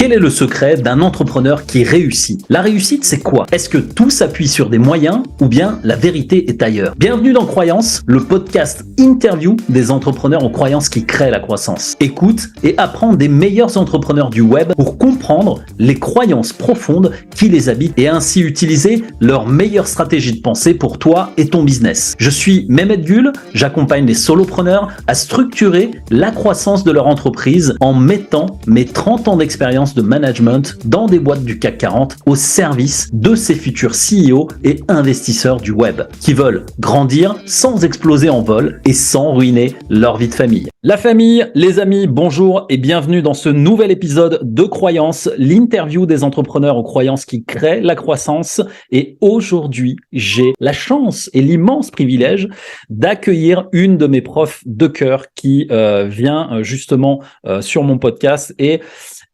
Quel est le secret d'un entrepreneur qui réussit? La réussite, c'est quoi? Est-ce que tout s'appuie sur des moyens ou bien la vérité est ailleurs? Bienvenue dans Croyance, le podcast interview des entrepreneurs en croyance qui créent la croissance. Écoute et apprends des meilleurs entrepreneurs du web pour comprendre les croyances profondes qui les habitent et ainsi utiliser leur meilleure stratégie de pensée pour toi et ton business. Je suis Mehmet Gül, j'accompagne les solopreneurs à structurer la croissance de leur entreprise en mettant mes 30 ans d'expérience de management dans des boîtes du CAC 40 au service de ces futurs CEO et investisseurs du web qui veulent grandir sans exploser en vol et sans ruiner leur vie de famille. La famille, les amis, bonjour et bienvenue dans ce nouvel épisode de Croyance, l'interview des entrepreneurs aux croyances qui créent la croissance. Et aujourd'hui, j'ai la chance et l'immense privilège d'accueillir une de mes profs de cœur qui vient justement sur mon podcast et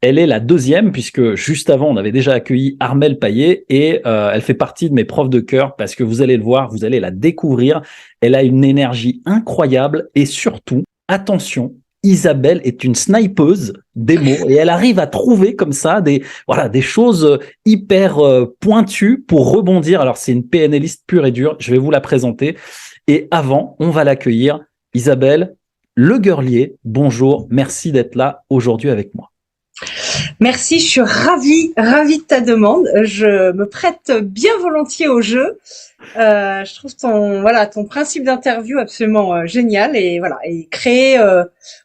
elle est la deuxième puisque juste avant, on avait déjà accueilli Armelle Paillet et elle fait partie de mes profs de cœur parce que vous allez le voir, vous allez la découvrir. Elle a une énergie incroyable et surtout, attention, Isabelle est une snipeuse des mots et elle arrive à trouver comme ça des choses hyper pointues pour rebondir. Alors, c'est une PNListe pure et dure. Je vais vous la présenter. Et avant, on va l'accueillir. Isabelle Le Guerlier, bonjour. Merci d'être là aujourd'hui avec moi. Merci, je suis ravie de ta demande. Je me prête bien volontiers au jeu. Je trouve ton principe d'interview absolument génial et créer.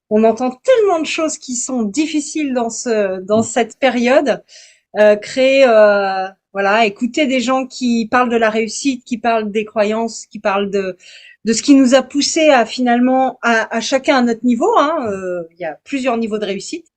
On entend tellement de choses qui sont difficiles dans cette période. Écouter des gens qui parlent de la réussite, qui parlent des croyances, qui parlent de ce qui nous a poussé à finalement à chacun à notre niveau. Il y a plusieurs niveaux de réussite.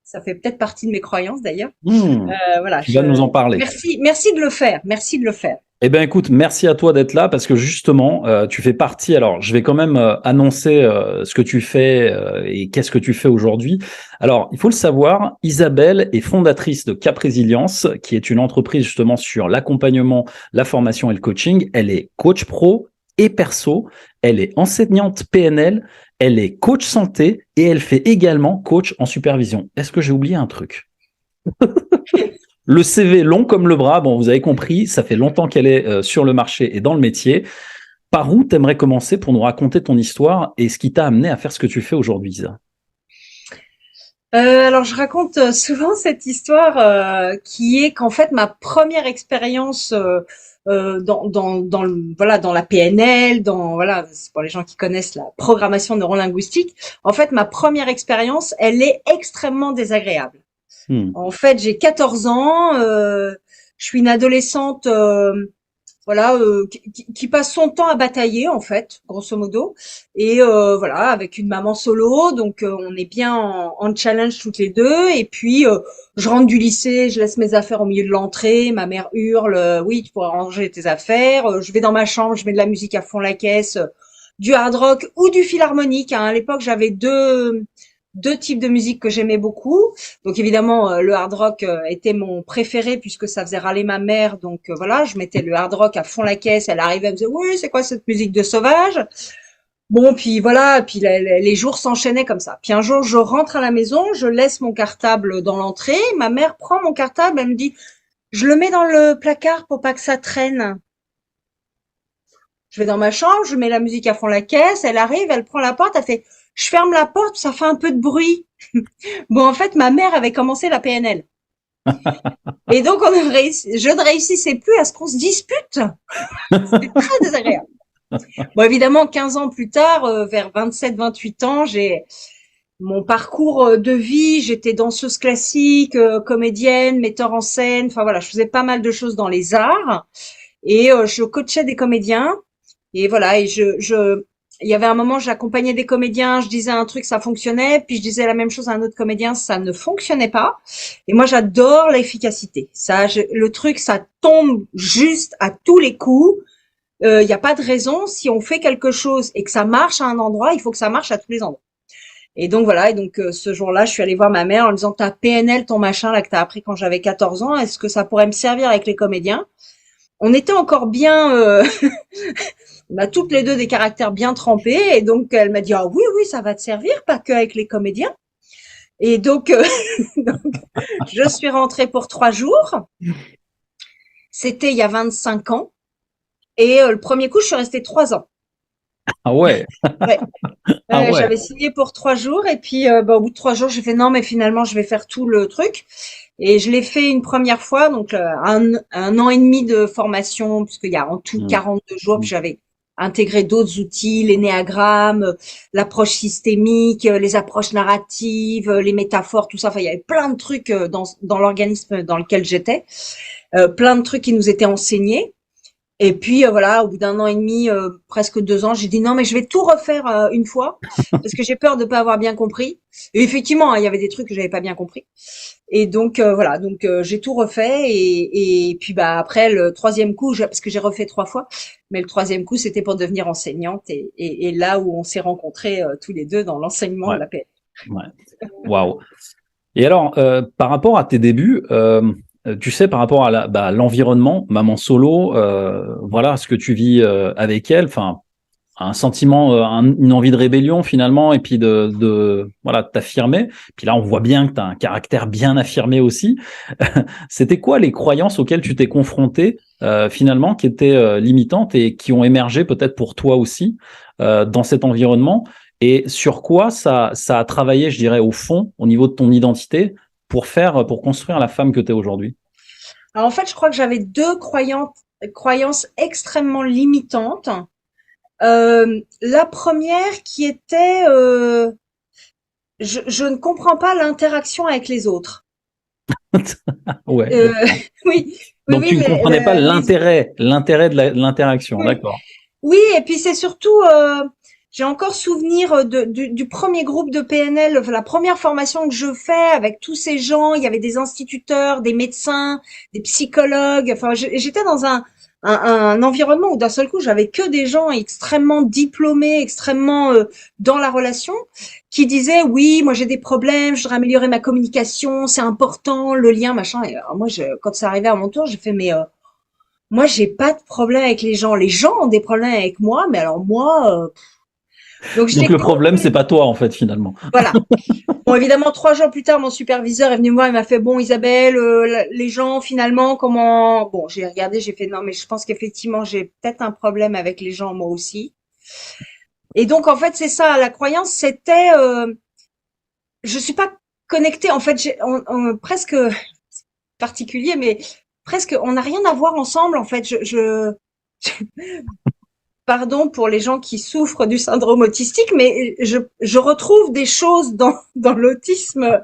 Ça fait peut-être partie de mes croyances d'ailleurs. Tu vas nous en parler. Merci de le faire. Eh bien, écoute, merci à toi d'être là parce que justement, tu fais partie. Alors, je vais quand même annoncer ce que tu fais et qu'est-ce que tu fais aujourd'hui. Alors, il faut le savoir, Isabelle est fondatrice de Cap Résilience, qui est une entreprise justement sur l'accompagnement, la formation et le coaching. Elle est coach pro et perso. Elle est enseignante PNL. Elle est coach santé et elle fait également coach en supervision. Est-ce que j'ai oublié un truc? Le CV long comme le bras, bon, vous avez compris, ça fait longtemps qu'elle est sur le marché et dans le métier. Par où t'aimerais commencer pour nous raconter ton histoire et ce qui t'a amené à faire ce que tu fais aujourd'hui, Isa? Alors, je raconte souvent cette histoire qui est qu'en fait, ma première expérience dans la PNL, c'est pour les gens qui connaissent la programmation neurolinguistique. En fait, ma première expérience, elle est extrêmement désagréable. En fait, j'ai 14 ans, je suis une adolescente qui passe son temps à batailler en fait, grosso modo, et avec une maman solo, donc on est bien en challenge toutes les deux, et puis je rentre du lycée, je laisse mes affaires au milieu de l'entrée, ma mère hurle oui, tu pourras ranger tes affaires, je vais dans ma chambre, je mets de la musique à fond la caisse, du hard rock ou du philharmonique, à l'époque j'avais deux types de musique que j'aimais beaucoup. Donc évidemment, le hard rock était mon préféré puisque ça faisait râler ma mère. Donc je mettais le hard rock à fond la caisse. Elle arrivait, elle me disait oui, c'est quoi cette musique de sauvage? Bon, puis puis les jours s'enchaînaient comme ça. Puis un jour, je rentre à la maison, je laisse mon cartable dans l'entrée. Ma mère prend mon cartable, elle me dit je le mets dans le placard pour pas que ça traîne. Je vais dans ma chambre, je mets la musique à fond la caisse. Elle arrive, elle prend la porte, elle fait je ferme la porte, ça fait un peu de bruit. Bon, en fait, ma mère avait commencé la PNL. Et donc, je ne réussissais plus à ce qu'on se dispute. C'était très désagréable. Bon, évidemment, 15 ans plus tard, vers 27, 28 ans, j'ai mon parcours de vie. J'étais danseuse classique, comédienne, metteur en scène. Enfin, je faisais pas mal de choses dans les arts. Et je coachais des comédiens. Et il y avait un moment, j'accompagnais des comédiens, je disais un truc, ça fonctionnait, puis je disais la même chose à un autre comédien, ça ne fonctionnait pas. Et moi, j'adore l'efficacité. Ça tombe juste à tous les coups. Il n'y a pas de raison. Si on fait quelque chose et que ça marche à un endroit, il faut que ça marche à tous les endroits. Et donc ce jour-là, je suis allée voir ma mère en lui disant, ta PNL, ton machin là que t'as appris quand j'avais 14 ans, est-ce que ça pourrait me servir avec les comédiens? On était encore bien, on a toutes les deux des caractères bien trempés, et donc elle m'a dit ah oui, ça va te servir, pas que avec les comédiens. Et donc, donc, je suis rentrée pour 3 jours. C'était il y a 25 ans. Et le premier coup, je suis restée 3 ans. Ah ouais, Ouais. ah ouais. J'avais signé pour 3 jours et puis au bout de 3 jours, j'ai fait non, mais finalement, je vais faire tout le truc. Et je l'ai fait une première fois, donc un an et demi de formation, puisqu'il y a en tout Mm, 42 jours, puis mm. j'avais intégré d'autres outils, l'énéagramme, l'approche systémique, les approches narratives, les métaphores, tout ça. Enfin, il y avait plein de trucs dans l'organisme dans lequel j'étais, plein de trucs qui nous étaient enseignés. Et puis voilà, au bout d'un an et demi, presque 2 ans, j'ai dit non, mais je vais tout refaire une fois parce que j'ai peur de pas avoir bien compris. Et effectivement, hein, il y avait des trucs que j'avais pas bien compris. Et donc voilà, donc j'ai tout refait et puis bah après le troisième coup, parce que j'ai refait 3 fois, mais le troisième coup c'était pour devenir enseignante et là où on s'est rencontrés tous les deux dans l'enseignement de Ouais, la paix. ouais. Waouh. Et alors, par rapport à tes débuts, tu sais, par rapport à l'environnement, maman solo, voilà, ce que tu vis avec elle, enfin, un sentiment, une envie de rébellion finalement, et puis voilà, de t'affirmer. Puis là, on voit bien que tu as un caractère bien affirmé aussi. C'était quoi les croyances auxquelles tu t'es confronté finalement, qui étaient limitantes et qui ont émergé peut-être pour toi aussi dans cet environnement? Et sur quoi ça a travaillé, je dirais, au fond, au niveau de ton identité, pour construire la femme que tu es aujourd'hui? Alors en fait, je crois que j'avais deux croyances extrêmement limitantes. La première qui était je ne comprends pas l'interaction avec les autres. Ouais, Euh, d'accord. oui, oui, Donc oui, tu ne comprenais pas l'intérêt de l'interaction, oui, d'accord. oui, et puis c'est surtout, j'ai encore souvenir du premier groupe de PNL, enfin, la première formation que je fais avec tous ces gens. Il y avait des instituteurs, des médecins, des psychologues. Enfin, j'étais dans un environnement où d'un seul coup, j'avais que des gens extrêmement diplômés, extrêmement dans la relation, qui disaient oui, moi j'ai des problèmes, je voudrais améliorer ma communication, c'est important, le lien, machin. Et alors moi, quand c'est arrivé à mon tour, j'ai fait mais moi, j'ai pas de problème avec les gens. Les gens ont des problèmes avec moi, mais alors moi, donc Donc j'étais le problème, c'est complète. pas toi en fait finalement. Voilà. Bon, évidemment, 3 jours plus tard, mon superviseur est venu me voir. Il m'a fait bon, Isabelle, les gens finalement, comment. Bon, j'ai regardé, j'ai fait non, mais je pense qu'effectivement, j'ai peut-être un problème avec les gens moi aussi. Et donc en fait, c'est ça. La croyance, c'était, je suis pas connectée. En fait, presque particulier, mais presque, on n'a rien à voir ensemble. En fait, pardon pour les gens qui souffrent du syndrome autistique, mais je retrouve des choses dans l'autisme,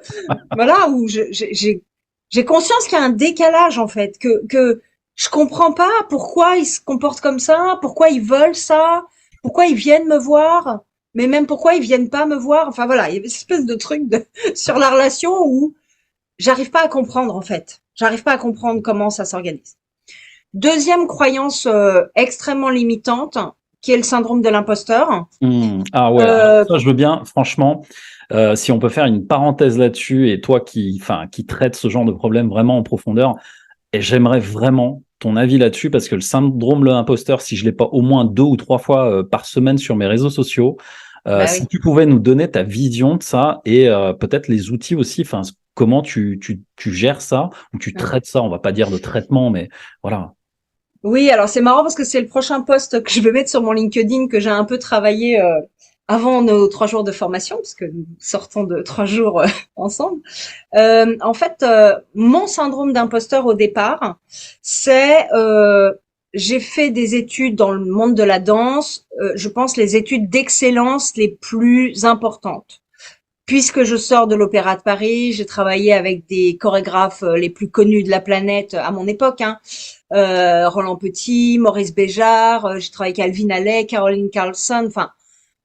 voilà, où j'ai conscience qu'il y a un décalage, en fait, que je comprends pas pourquoi ils se comportent comme ça, pourquoi ils veulent ça, pourquoi ils viennent me voir, mais même pourquoi ils viennent pas me voir. Enfin, voilà, il y a une espèce de truc sur la relation où j'arrive pas à comprendre, en fait. J'arrive pas à comprendre comment ça s'organise. Deuxième croyance extrêmement limitante, qui est le syndrome de l'imposteur. Ah ouais, alors Euh, ça je veux bien, franchement, si on peut faire une parenthèse là-dessus, et toi qui traites ce genre de problème vraiment en profondeur, et j'aimerais vraiment ton avis là-dessus, parce que le syndrome de l'imposteur, si je l'ai pas au moins 2 ou 3 fois par semaine sur mes réseaux sociaux, bah si oui. tu pouvais nous donner ta vision de ça et peut-être les outils aussi, enfin comment tu gères ça ou tu traites ça, on va pas dire de traitement, mais voilà. Oui, alors c'est marrant parce que c'est le prochain post que je vais mettre sur mon LinkedIn que j'ai un peu travaillé avant nos 3 jours de formation, parce que nous sortons de 3 jours ensemble. En fait, mon syndrome d'imposteur au départ, c'est j'ai fait des études dans le monde de la danse, je pense les études d'excellence les plus importantes. Puisque je sors de l'Opéra de Paris, j'ai travaillé avec des chorégraphes les plus connus de la planète à mon époque, hein. Roland Petit, Maurice Béjart, j'ai travaillé avec Alvin Ailey, Caroline Carlson. Enfin,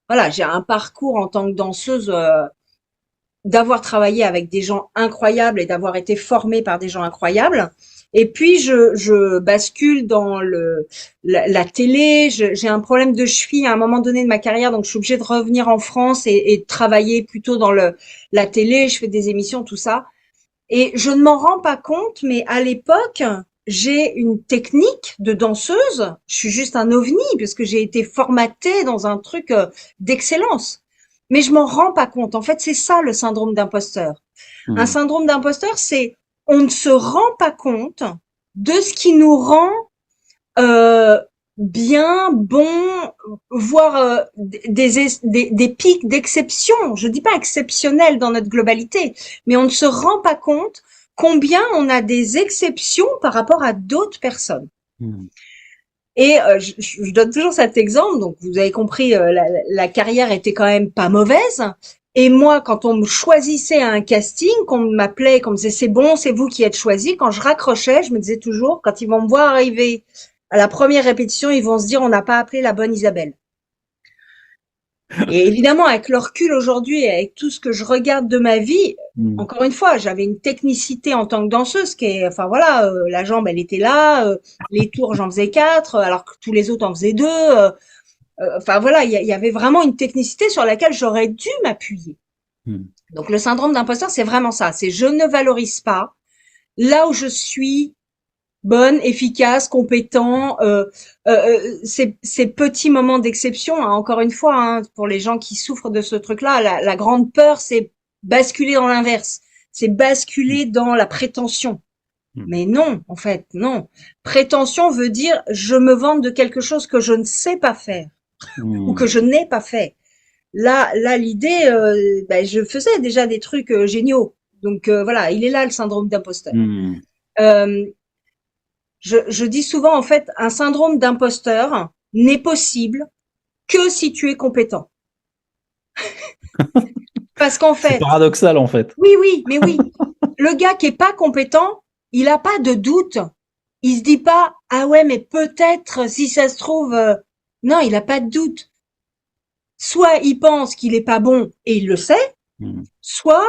voilà, j'ai un parcours en tant que danseuse, d'avoir travaillé avec des gens incroyables et d'avoir été formée par des gens incroyables. Et puis je bascule dans la télé. J'ai un problème de cheville à un moment donné de ma carrière, donc je suis obligée de revenir en France et de travailler plutôt dans la télé. Je fais des émissions, tout ça. Et je ne m'en rends pas compte, mais à l'époque, j'ai une technique de danseuse. Je suis juste un ovni parce que j'ai été formatée dans un truc d'excellence. Mais je m'en rends pas compte. En fait, c'est ça le syndrome d'imposteur. Un syndrome d'imposteur, c'est on ne se rend pas compte de ce qui nous rend bien, bon, voire des pics d'exception. Je dis pas exceptionnel dans notre globalité, mais on ne se rend pas compte combien on a des exceptions par rapport à d'autres personnes. Et je donne toujours cet exemple. Donc, vous avez compris, la carrière était quand même pas mauvaise. Et moi, quand on me choisissait à un casting, qu'on m'appelait, qu'on me disait c'est bon, c'est vous qui êtes choisi, quand je raccrochais, je me disais toujours, quand ils vont me voir arriver à la première répétition, ils vont se dire on n'a pas appelé la bonne Isabelle. Et évidemment, avec le recul aujourd'hui et avec tout ce que je regarde de ma vie, encore une fois, j'avais une technicité en tant que danseuse qui est, enfin voilà, la jambe elle était là, les tours j'en faisais 4, alors que tous les autres en faisaient 2. Enfin voilà, il y avait vraiment une technicité sur laquelle j'aurais dû m'appuyer. Donc le syndrome d'imposteur, c'est vraiment ça. C'est je ne valorise pas là où je suis bonne, efficace, compétent. Ces petits moments d'exception, hein, encore une fois, hein, pour les gens qui souffrent de ce truc-là, la grande peur, c'est basculer dans l'inverse. C'est basculer dans la prétention. Mais non, en fait, non. Prétention veut dire je me vante de quelque chose que je ne sais pas faire ou que je n'ai pas fait. Là, l'idée, je faisais déjà des trucs géniaux. Donc voilà, il est là le syndrome d'imposteur. Je dis souvent, en fait, un syndrome d'imposteur n'est possible que si tu es compétent. Parce qu'en fait... C'est paradoxal, en fait. Oui, mais oui. Le gars qui est pas compétent, il a pas de doute. Il se dit pas, ah ouais, mais peut-être, si ça se trouve... Non, il a pas de doute. Soit il pense qu'il est pas bon et il le sait, soit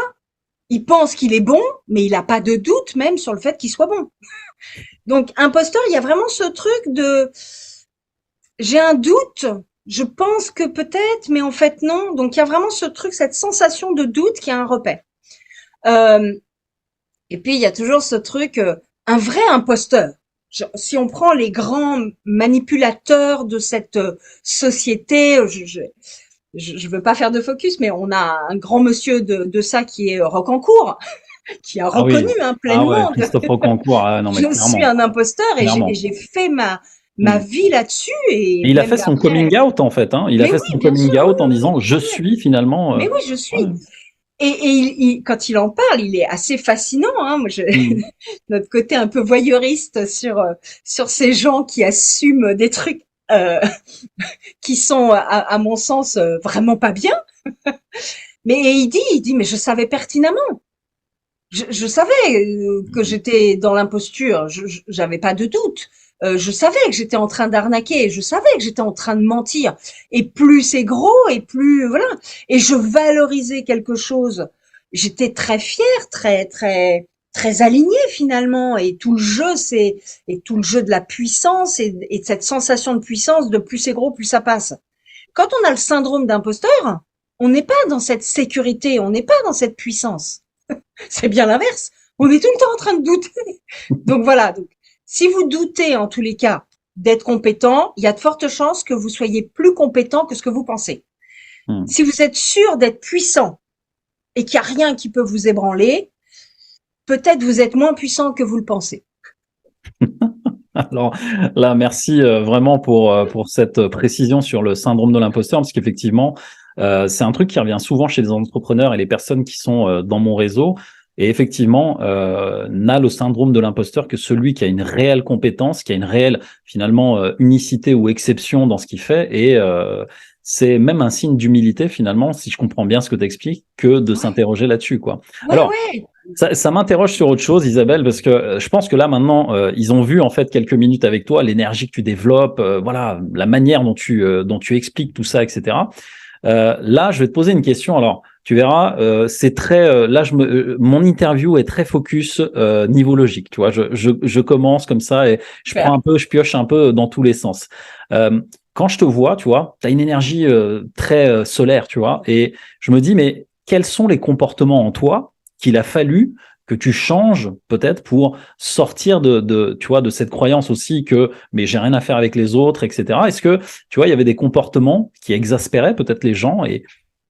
il pense qu'il est bon, mais il a pas de doute même sur le fait qu'il soit bon. Donc, imposteur, il y a vraiment ce truc de j'ai un doute, je pense que peut-être, mais en fait non. Donc, il y a vraiment ce truc, cette sensation de doute qui est un repère. Et puis, il y a toujours ce truc, un vrai imposteur. Si on prend les grands manipulateurs de cette société, je veux pas faire de focus, mais on a un grand monsieur de ça qui est Rocancourt, qui a reconnu pleinement. Christophe Rocancourt, non, mais je suis un imposteur et j'ai fait ma vie là-dessus. Et il a fait son coming out, en fait. Hein. Il a fait son coming out en disant je suis finalement. Mais oui, je suis. Ouais. Et quand il en parle, il est assez fascinant. Hein. Moi, notre côté un peu voyeuriste sur ces gens qui assument des trucs qui sont, à mon sens, vraiment pas bien. Mais il dit, mais je savais pertinemment. Je savais que j'étais dans l'imposture. J'avais pas de doute. Je savais que j'étais en train d'arnaquer. Je savais que j'étais en train de mentir. Et plus c'est gros, et plus voilà. Et je valorisais quelque chose. J'étais très fière, très alignée finalement. Et tout le jeu, tout le jeu de la puissance et de cette sensation de puissance. De plus c'est gros, plus ça passe. Quand on a le syndrome d'imposteur, on n'est pas dans cette sécurité. On n'est pas dans cette puissance. C'est bien l'inverse. On est tout le temps en train de douter. Donc voilà. Donc, si vous doutez, en tous les cas, d'être compétent, il y a de fortes chances que vous soyez plus compétent que ce que vous pensez. Si vous êtes sûr d'être puissant et qu'il n'y a rien qui peut vous ébranler, peut-être vous êtes moins puissant que vous le pensez. Alors là, merci vraiment pour cette précision sur le syndrome de l'imposteur, parce qu'effectivement, c'est un truc qui revient souvent chez les entrepreneurs et les personnes qui sont dans mon réseau. Et effectivement, n'a le syndrome de l'imposteur que celui qui a une réelle compétence, qui a une réelle, finalement, unicité ou exception dans ce qu'il fait. Et c'est même un signe d'humilité, finalement, si je comprends bien ce que tu expliques, que de s'interroger là-dessus, quoi. Alors, ça m'interroge sur autre chose, Isabelle, parce que je pense que là, maintenant, ils ont vu, en fait, quelques minutes avec toi, l'énergie que tu développes, voilà, la manière dont tu expliques tout ça, etc. Là, je vais te poser une question. Alors, tu verras, c'est très. Là, mon interview est très focus niveau logique. Tu vois, je commence comme ça et je pioche un peu dans tous les sens. Quand je te vois, tu vois, tu as une énergie très solaire, tu vois, et je me dis, mais quels sont les comportements en toi qu'il a fallu que tu changes peut-être pour sortir tu vois, de cette croyance aussi que mais j'ai rien à faire avec les autres, etc. Est-ce que tu vois, il y avait des comportements qui exaspéraient peut-être les gens et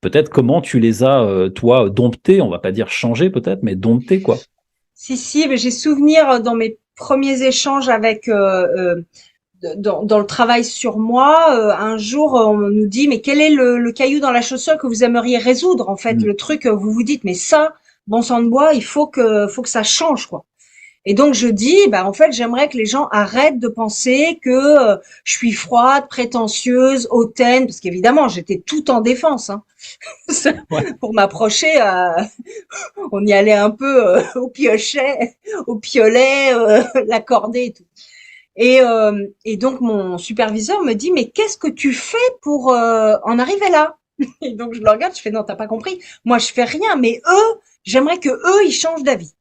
peut-être comment tu les as, toi, domptés, on va pas dire changés peut-être, mais domptés, quoi. Si, mais j'ai souvenir dans mes premiers échanges avec dans le travail sur moi, un jour on nous dit mais quel est le caillou dans la chaussure que vous aimeriez résoudre en fait, Mm. le truc vous vous dites mais ça, bon sang de bois, il faut que ça change quoi. Et donc je dis, bah en fait, j'aimerais que les gens arrêtent de penser que je suis froide, prétentieuse, hautaine, parce qu'évidemment j'étais tout en défense. Hein. Ouais. Pour m'approcher, on y allait un peu au piochet, au piolet, l'accordé et tout. Et donc mon superviseur me dit, mais qu'est-ce que tu fais pour en arriver là? Et donc je le regarde, je fais non, t'as pas compris. Moi je fais rien, mais eux, j'aimerais que eux ils changent d'avis.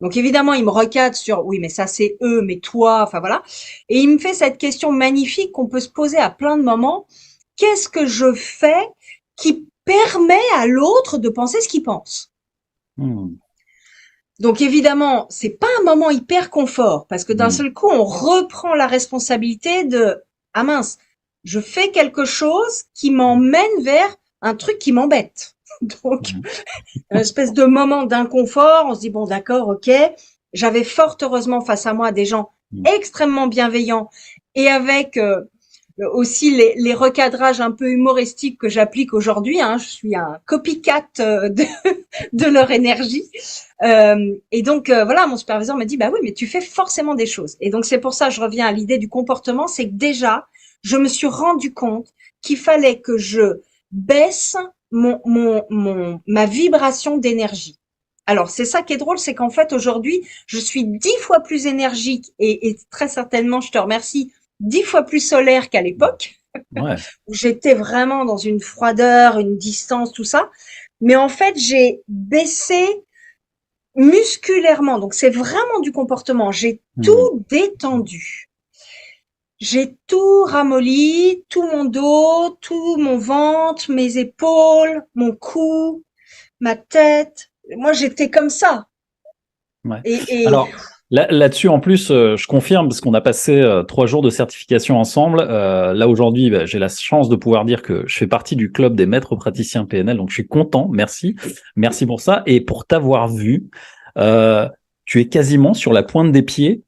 Donc évidemment, il me recadre sur oui, mais ça c'est eux, mais toi, enfin voilà. Et il me fait cette question magnifique qu'on peut se poser à plein de moments. Qu'est-ce que je fais qui permet à l'autre de penser ce qu'il pense? Mm. Donc évidemment, c'est pas un moment hyper confort parce que d'un Mm. seul coup, on reprend la responsabilité de ah mince, je fais quelque chose qui m'emmène vers un truc qui m'embête. Donc Mm. une espèce de moment d'inconfort, on se dit bon d'accord, OK. J'avais fort heureusement face à moi des gens Mm. extrêmement bienveillants et avec aussi les recadrages un peu humoristiques que j'applique aujourd'hui. Hein. Je suis un copycat de leur énergie. Et donc voilà, mon superviseur me dit bah oui, mais tu fais forcément des choses. Et donc c'est pour ça que je reviens à l'idée du comportement, c'est que déjà je me suis rendu compte qu'il fallait que je baisse ma vibration d'énergie. Alors c'est ça qui est drôle, c'est qu'en fait aujourd'hui je suis 10 fois plus énergique et très certainement, je te remercie, 10 fois plus solaire qu'à l'époque Ouais. où j'étais vraiment dans une froideur, une distance, tout ça. Mais en fait, j'ai baissé musculairement. Donc, c'est vraiment du comportement. J'ai Mm. tout détendu. J'ai tout ramolli, tout mon dos, tout mon ventre, mes épaules, mon cou, ma tête. Moi, j'étais comme ça. Ouais. Et Alors là-dessus, en plus, je confirme parce qu'on a passé 3 jours de certification ensemble. Là aujourd'hui, bah, j'ai la chance de pouvoir dire que je fais partie du club des maîtres praticiens PNL, donc je suis content. Merci pour ça et pour t'avoir vu. Euh, Tu es quasiment sur la pointe des pieds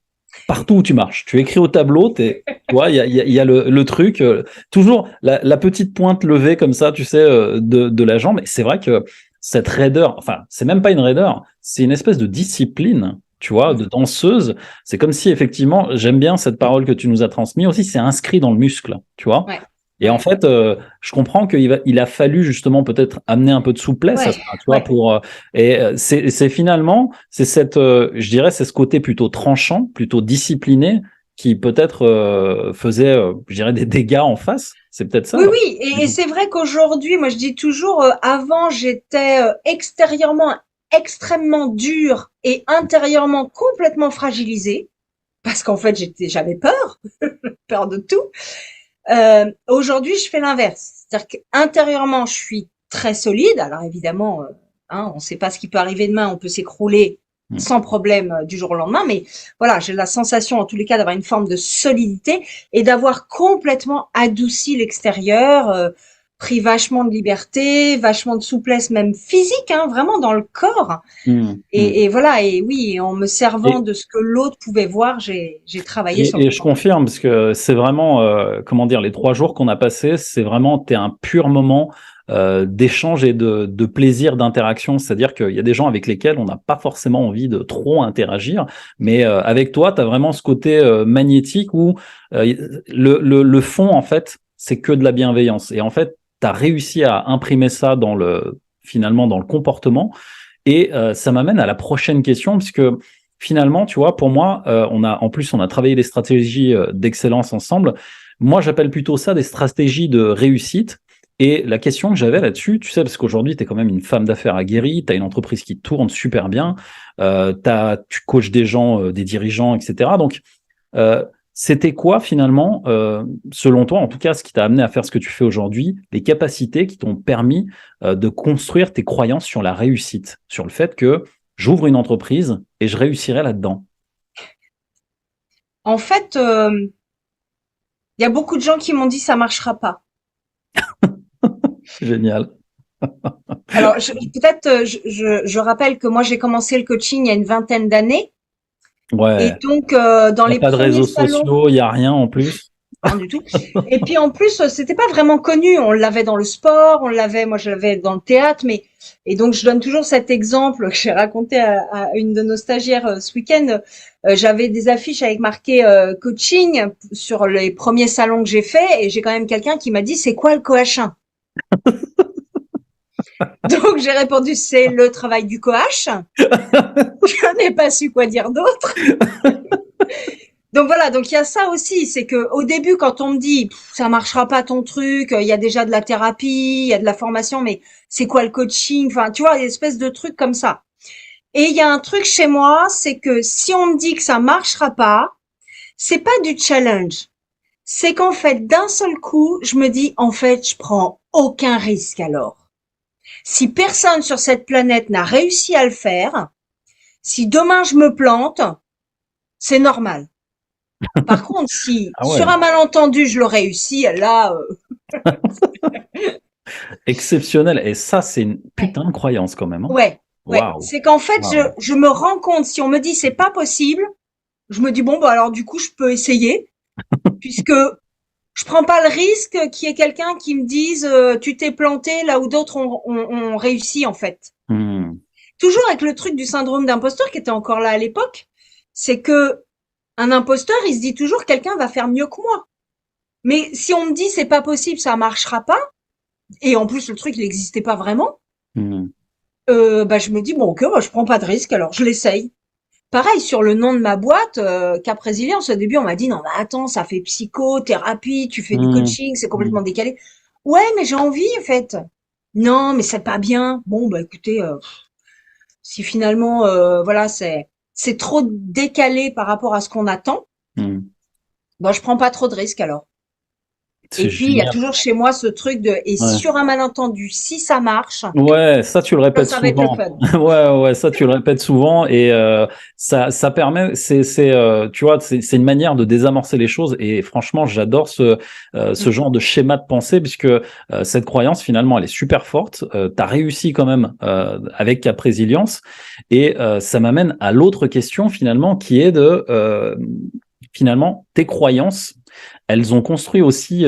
partout où tu marches. Tu écris au tableau, tu vois, il y a le truc, toujours la petite pointe levée comme ça, tu sais, de la jambe. Et c'est vrai que cette raideur, enfin, c'est même pas une raideur, c'est une espèce de discipline, tu vois, de danseuse. C'est comme si effectivement, j'aime bien cette parole que tu nous as transmise aussi, c'est inscrit dans le muscle, tu vois. ouais, Et en ouais, fait, je comprends il a fallu justement peut-être amener un peu de souplesse à ouais, ça, tu vois, ouais. pour c'est finalement c'est cette je dirais c'est ce côté plutôt tranchant, plutôt discipliné qui peut-être faisait je dirais des dégâts en face. C'est peut-être ça. Oui, oui, et c'est vrai qu'aujourd'hui, moi je dis toujours, avant j'étais extérieurement extrêmement dure et intérieurement complètement fragilisée, parce qu'en fait j'avais peur, peur de tout. Aujourd'hui, je fais l'inverse, c'est-à-dire qu'intérieurement, je suis très solide. Alors évidemment, hein, on ne sait pas ce qui peut arriver demain, on peut s'écrouler Mm. sans problème du jour au lendemain, mais voilà, j'ai la sensation en tous les cas d'avoir une forme de solidité et d'avoir complètement adouci l'extérieur, pris vachement de liberté, vachement de souplesse même physique, hein, vraiment dans le corps. Mm. Mm. Et voilà, et oui, en me servant Et, de ce que l'autre pouvait voir, j'ai travaillé sur le et je comportement. confirme parce que c'est vraiment comment dire les 3 jours qu'on a passés, c'est vraiment t'es un pur moment d'échange et de plaisir d'interaction. C'est-à-dire qu'il y a des gens avec lesquels on n'a pas forcément envie de trop interagir, mais avec toi, tu as vraiment ce côté magnétique où le fond, en fait, c'est que de la bienveillance. Et en fait, tu as réussi à imprimer ça finalement dans le comportement. Et ça m'amène à la prochaine question, puisque finalement, tu vois, pour moi, on a travaillé des stratégies d'excellence ensemble. Moi, j'appelle plutôt ça des stratégies de réussite. Et la question que j'avais là-dessus, tu sais, parce qu'aujourd'hui, tu es quand même une femme d'affaires aguerrie, tu as une entreprise qui tourne super bien, tu coaches des gens, des dirigeants, etc. Donc, euh, c'était quoi finalement, selon toi, en tout cas, ce qui t'a amené à faire ce que tu fais aujourd'hui, les capacités qui t'ont permis de construire tes croyances sur la réussite, sur le fait que j'ouvre une entreprise et je réussirai là-dedans. En fait, il y a beaucoup de gens qui m'ont dit ça marchera pas. Génial. Alors, peut-être, je rappelle que moi, j'ai commencé le coaching il y a une vingtaine d'années. Et Ouais. donc, dans Il n'y a les pas de premiers réseaux salons, sociaux, il n'y a rien en plus. rien du tout. Et puis, en plus, c'était pas vraiment connu. On l'avait dans le sport, moi, je l'avais dans le théâtre, et donc, je donne toujours cet exemple que j'ai raconté à une de nos stagiaires ce week-end. J'avais des affiches avec marqué coaching sur les premiers salons que j'ai faits, et j'ai quand même quelqu'un qui m'a dit, c'est quoi le coach? Donc, j'ai répondu, c'est le travail du coach. Je n'ai pas su quoi dire d'autre. Donc voilà, donc il y a ça aussi, c'est que au début, quand on me dit ça marchera pas ton truc, il y a déjà de la thérapie, il y a de la formation, mais c'est quoi le coaching? Enfin, tu vois, une espèce de truc comme ça. Et il y a un truc chez moi, c'est que si on me dit que ça marchera pas, c'est pas du challenge. C'est qu'en fait, d'un seul coup, je me dis, en fait, je prends aucun risque alors. Si personne sur cette planète n'a réussi à le faire, si demain je me plante, c'est normal. Par contre, si Ah sur ouais, un malentendu je le réussis, là, exceptionnel. Et ça, c'est une ouais, putain de croyance quand même, hein. ouais, ouais. Waouh. C'est qu'en fait, je, Waouh. je me rends compte, si on me dit c'est pas possible, je me dis bon, bah alors du coup, je peux essayer, puisque je prends pas le risque qu'il y ait quelqu'un qui me dise tu t'es planté là où d'autres ont réussi en fait. Hmm. Toujours avec le truc du syndrome d'imposteur qui était encore là à l'époque, c'est que un imposteur, il se dit toujours quelqu'un va faire mieux que moi. Mais si on me dit c'est pas possible, ça marchera pas, et en plus le truc il n'existait pas vraiment, Hmm. bah je me dis bon ok, bah, je prends pas de risque, alors je l'essaye. Pareil sur le nom de ma boîte, Cap Résilience. Au début on m'a dit non mais attends, ça fait psychothérapie, tu fais du Hmm. coaching, c'est Hmm. complètement décalé. Ouais mais j'ai envie en fait. Non mais c'est pas bien. Bon bah écoutez, si finalement voilà c'est trop décalé par rapport à ce qu'on attend, Hmm. bah je prends pas trop de risques alors. C'est Et puis il y a génial. toujours chez moi ce truc de et Ouais. sur un malentendu, si ça marche, Ouais, ça tu le répètes ça va être le souvent. fun. Ouais, ouais, ça tu le répètes souvent et ça permet, tu vois, c'est une manière de désamorcer les choses et franchement, j'adore ce Mm. genre de schéma de pensée puisque cette croyance finalement, elle est super forte. T'as réussi quand même avec Cap Résilience et ça m'amène à l'autre question finalement qui est de finalement tes croyances. Elles ont construit aussi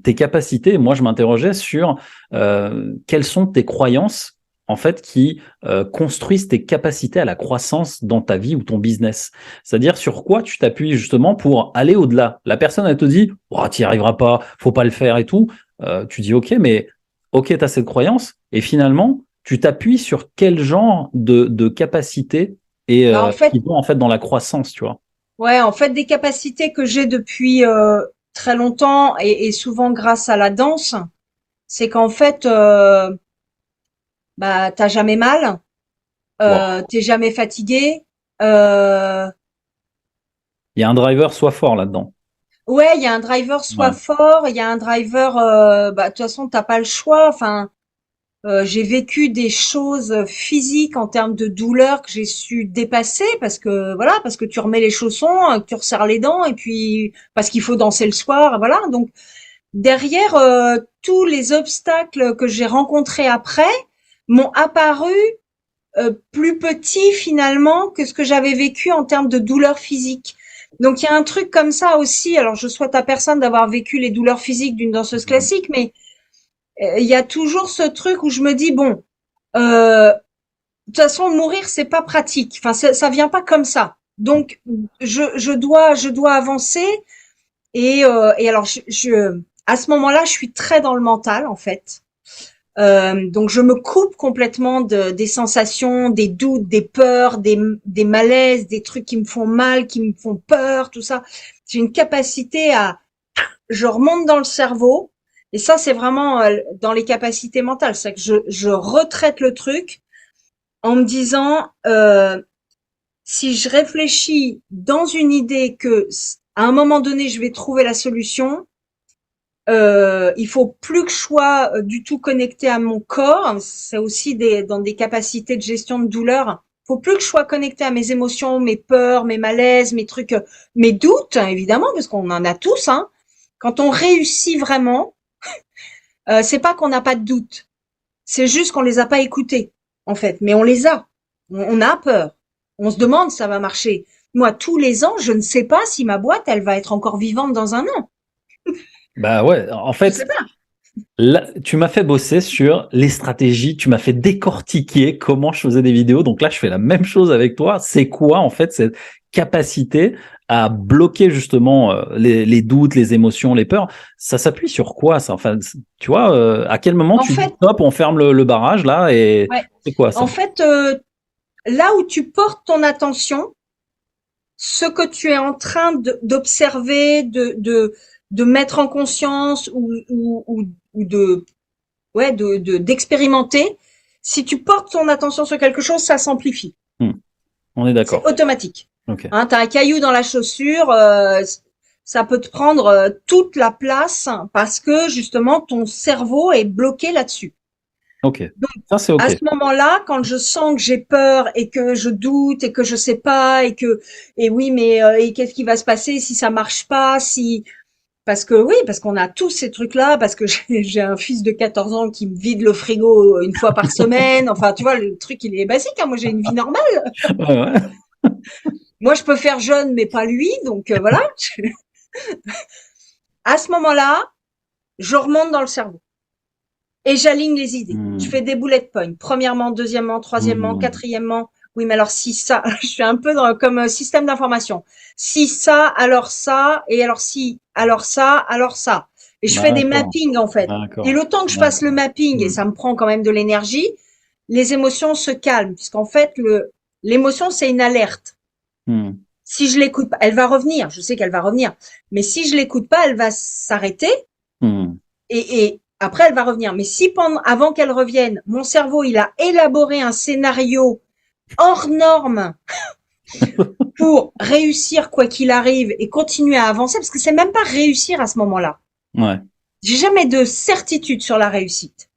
tes capacités. Moi, je m'interrogeais sur quelles sont tes croyances en fait qui construisent tes capacités à la croissance dans ta vie ou ton business. C'est-à-dire sur quoi tu t'appuies justement pour aller au-delà. La personne elle te dit oh, tu n'y arriveras pas, faut pas le faire et tout. Tu dis ok, mais ok, tu as cette croyance et finalement tu t'appuies sur quel genre de capacité et Bah, en fait, qui vont en fait dans la croissance, tu vois. ouais, en fait, des capacités que j'ai depuis très longtemps et souvent grâce à la danse, c'est qu'en fait, bah, t'as jamais mal, Wow. t'es jamais fatigué. Euh, Il y a un driver soit fort là-dedans. ouais, il y a un driver soit Ouais. fort, il y a un driver, bah, de toute façon, t'as pas le choix. Enfin, j'ai vécu des choses physiques en termes de douleur que j'ai su dépasser parce que voilà, parce que tu remets les chaussons, que tu resserres les dents et puis parce qu'il faut danser le soir, voilà. Donc derrière tous les obstacles que j'ai rencontrés après m'ont apparu plus petits finalement que ce que j'avais vécu en termes de douleur physique. Donc il y a un truc comme ça aussi. Alors je souhaite à personne d'avoir vécu les douleurs physiques d'une danseuse classique, mais il y a toujours ce truc où je me dis bon, de toute façon mourir c'est pas pratique. Enfin ça vient pas comme ça. Donc je dois avancer et alors à ce moment-là je suis très dans le mental en fait. Donc je me coupe complètement des sensations, des doutes, des peurs, des malaises, des trucs qui me font mal, qui me font peur, tout ça. J'ai une capacité à je remonte dans le cerveau. Et ça, c'est vraiment dans les capacités mentales. C'est que je retraite le truc en me disant, si je réfléchis dans une idée que à un moment donné, je vais trouver la solution, il faut plus que je sois du tout connecté à mon corps. C'est aussi dans des capacités de gestion de douleur. Faut plus que je sois connecté à mes émotions, mes peurs, mes malaises, mes trucs, mes doutes, hein, évidemment, parce qu'on en a tous, hein. Quand on réussit vraiment, c'est pas qu'on n'a pas de doute. C'est juste qu'on les a pas écoutés, en fait. Mais on les a. On a peur. On se demande si ça va marcher. Moi, tous les ans, je ne sais pas si ma boîte, elle va être encore vivante dans un an. Bah ouais, en Je fait, sais pas. là, tu m'as fait bosser sur les stratégies, tu m'as fait décortiquer comment je faisais des vidéos. Donc là, je fais la même chose avec toi. C'est quoi, en fait, cette capacité à bloquer justement les doutes, les émotions, les peurs? Ça s'appuie sur quoi, ça? Enfin, tu vois, à quel moment En tu dis fait, stop, on ferme le barrage là et ouais. c'est quoi En ça? fait, là où tu portes ton attention, ce que tu es en train d'observer, de mettre en conscience ou de, ouais, d'expérimenter, si tu portes ton attention sur quelque chose, ça s'amplifie. Hmm, on est C'est d'accord. automatique. Ok. Hein, t'as un caillou dans la chaussure, ça peut te prendre toute la place parce que justement ton cerveau est bloqué là-dessus. Ok. Donc Ça, c'est à ok. ce moment-là, quand je sens que j'ai peur et que je doute et que je sais pas et oui mais et qu'est-ce qui va se passer si ça marche pas, si parce que oui, parce qu'on a tous ces trucs-là, parce que j'ai un fils de 14 ans qui me vide le frigo une fois par semaine. Enfin, tu vois, le truc, il est basique, hein. Moi, j'ai une vie normale. Ouais, ouais. Moi, je peux faire jeune, mais pas lui. Donc, voilà. À ce moment-là, je remonte dans le cerveau et j'aligne les idées. Je Hmm, fais des bullet points. Premièrement, deuxièmement, troisièmement, hmm, quatrièmement. Oui, mais alors si ça, je suis un peu comme un système d'information. Si ça, alors ça, et alors si, alors ça, alors ça. Et je fais des d'accord. mappings en fait. Et D'accord. le temps que je fasse le D'accord. mapping, et Hmm, ça me prend quand même de l'énergie, les émotions se calment, puisqu'en fait, l'émotion, c'est une alerte. hmm, Si je l'écoute pas, elle va revenir. Je sais qu'elle va revenir. Mais si je l'écoute pas, elle va s'arrêter hmm. et après elle va revenir. Mais si avant qu'elle revienne, mon cerveau il a élaboré un scénario hors norme pour réussir quoi qu'il arrive et continuer à avancer, parce que c'est même pas réussir à ce moment-là. Ouais. J'ai jamais de certitude sur la réussite.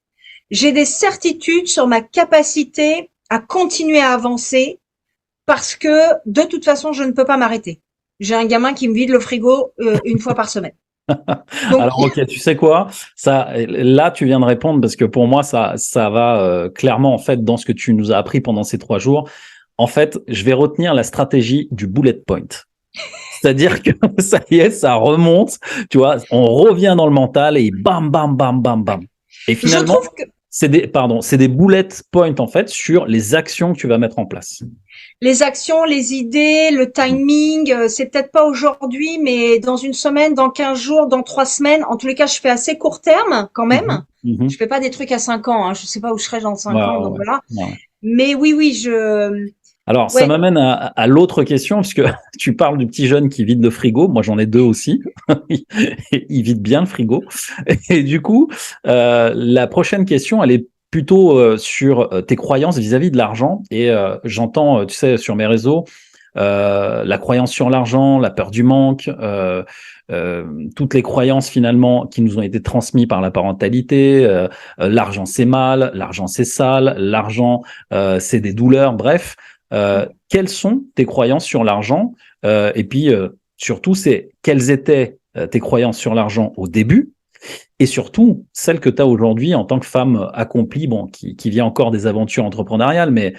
J'ai des certitudes sur ma capacité à continuer à avancer parce que de toute façon je ne peux pas m'arrêter. J'ai un gamin qui me vide le frigo une fois par semaine. Donc Alors, ok, tu sais quoi? Ça, là, tu viens de répondre parce que pour moi, ça va clairement en fait dans ce que tu nous as appris pendant ces 3 jours. En fait, je vais retenir la stratégie du bullet point. C'est-à-dire que ça y est, ça remonte, tu vois, on revient dans le mental et bam, bam, bam, bam, bam. Et je finalement, trouve que c'est des bullet points en fait sur les actions que tu vas mettre en place. les actions, les idées, le timing, c'est peut-être pas aujourd'hui, mais dans une semaine, dans 15 jours, dans 3 semaines. En tous les cas, je fais assez court terme quand même. Mhm, mhm. Je fais pas des trucs à 5 ans. Hein. Je sais pas où je serai dans Ouais, 5 ans, ouais, donc ouais. voilà. Ouais. Mais oui, oui, Alors, ça ouais, m'amène à l'autre question, puisque tu parles du petit jeune qui vide le frigo. Moi, j'en ai deux aussi. Il vide bien le frigo. Et du coup, la prochaine question, elle est plutôt sur tes croyances vis-à-vis de l'argent. Et j'entends, tu sais, sur mes réseaux, la croyance sur l'argent, la peur du manque, toutes les croyances finalement qui nous ont été transmises par la parentalité. L'argent c'est mal, l'argent c'est sale, l'argent c'est des douleurs. Bref, quelles sont tes croyances sur l'argent? Et puis surtout, c'est quelles étaient tes croyances sur l'argent au début? Et surtout, celle que tu as aujourd'hui en tant que femme accomplie, bon, qui vit encore des aventures entrepreneuriales, mais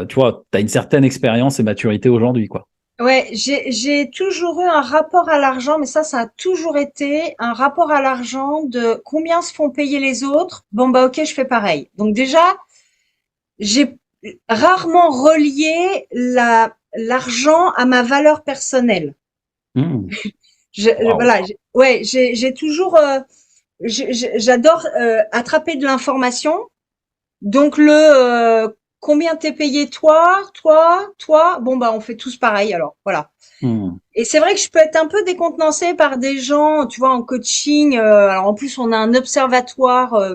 tu vois, tu as une certaine expérience et maturité aujourd'hui, quoi. ouais, j'ai toujours eu un rapport à l'argent, mais ça a toujours été un rapport à l'argent de combien se font payer les autres. Bon bah ok, je fais pareil. Donc déjà, j'ai rarement relié l'argent à ma valeur personnelle. Mmh. Waouh. Voilà, ouais, j'ai toujours, j'adore attraper de l'information. Donc combien t'es payé toi, bon bah on fait tous pareil alors, voilà. Mmh. Et c'est vrai que je peux être un peu décontenancée par des gens, tu vois, en coaching. Alors en plus on a un observatoire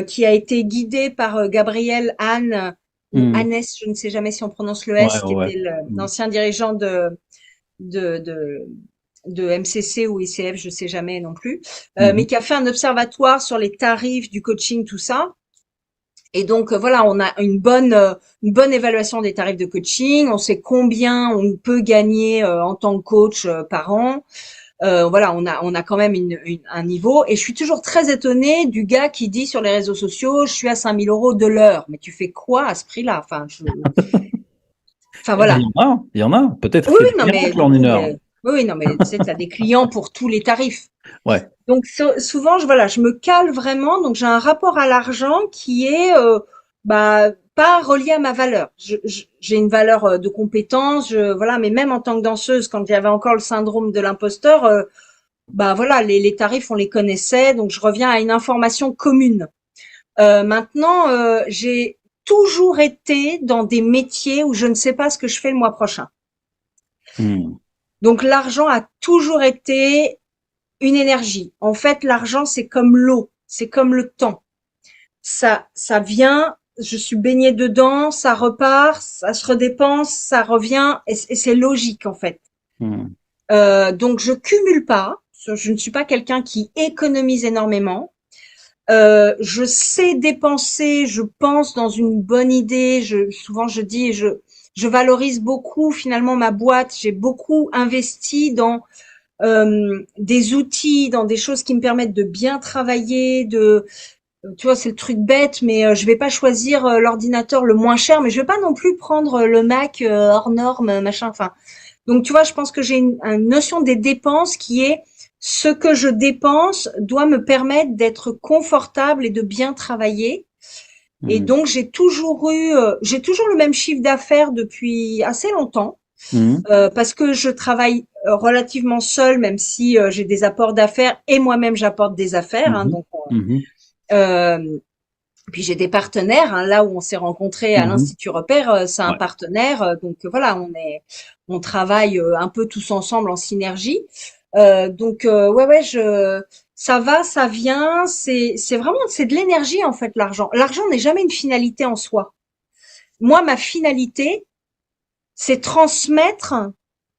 qui a été guidé par Gabriel Anne ou Mmh. Annès, je ne sais jamais si on prononce le Ouais, S, qui ouais, ouais. était Mmh. l'ancien dirigeant de, de, de MCC ou ICF, je sais jamais non plus, mais Mmh. qui a fait un observatoire sur les tarifs du coaching, tout ça. Et donc voilà, on a une bonne évaluation des tarifs de coaching, on sait combien on peut gagner en tant que coach par an. Voilà, on a quand même un niveau. Et je suis toujours très étonnée du gars qui dit sur les réseaux sociaux, je suis à 5 000 € de l'heure. Mais tu fais quoi à ce prix-là? Enfin Eh ben, voilà. il y en a. Peut-être Oui, qu'il y a oui, des non, clients mais qui du en une coup, heure. oui, oui, non, mais tu sais, tu as des clients pour tous les tarifs. Ouais. Donc souvent, voilà, je me cale vraiment. Donc j'ai un rapport à l'argent qui est pas relié à ma valeur. J'ai une valeur de compétence, voilà, mais même en tant que danseuse, quand il y avait encore le syndrome de l'imposteur, voilà, les tarifs on les connaissait, donc je reviens à une information commune. Maintenant, j'ai toujours été dans des métiers où je ne sais pas ce que je fais le mois prochain. Hmm. Donc l'argent a toujours été une énergie. En fait, l'argent, c'est comme l'eau, c'est comme le temps. Ça vient, je suis baignée dedans, ça repart, ça se redépense, ça revient, et c'est logique en fait. Hmm. Donc je cumule pas, je ne suis pas quelqu'un qui économise énormément. Je sais dépenser, je pense dans une bonne idée. Souvent je dis, je valorise beaucoup finalement ma boîte. J'ai beaucoup investi dans des outils, dans des choses qui me permettent de bien travailler, tu vois, c'est le truc bête, mais je vais pas choisir l'ordinateur le moins cher, mais je vais pas non plus prendre le Mac hors norme, machin. Enfin, donc tu vois, je pense que j'ai une notion des dépenses qui est ce que je dépense doit me permettre d'être confortable et de bien travailler. Et Hmm. donc j'ai toujours le même chiffre d'affaires depuis assez longtemps. Hmm. Parce que je travaille relativement seule, même si j'ai des apports d'affaires et moi-même j'apporte des affaires. Hein, Mhm. donc, Mhm. euh, puis j'ai des partenaires. Hein, là où on s'est rencontrés à Mhm. l'Institut Repère, c'est un Ouais. partenaire. Donc voilà, on travaille un peu tous ensemble en synergie. Ouais, ça va, ça vient. C'est de l'énergie en fait l'argent. L'argent n'est jamais une finalité en soi. Moi, ma finalité, c'est transmettre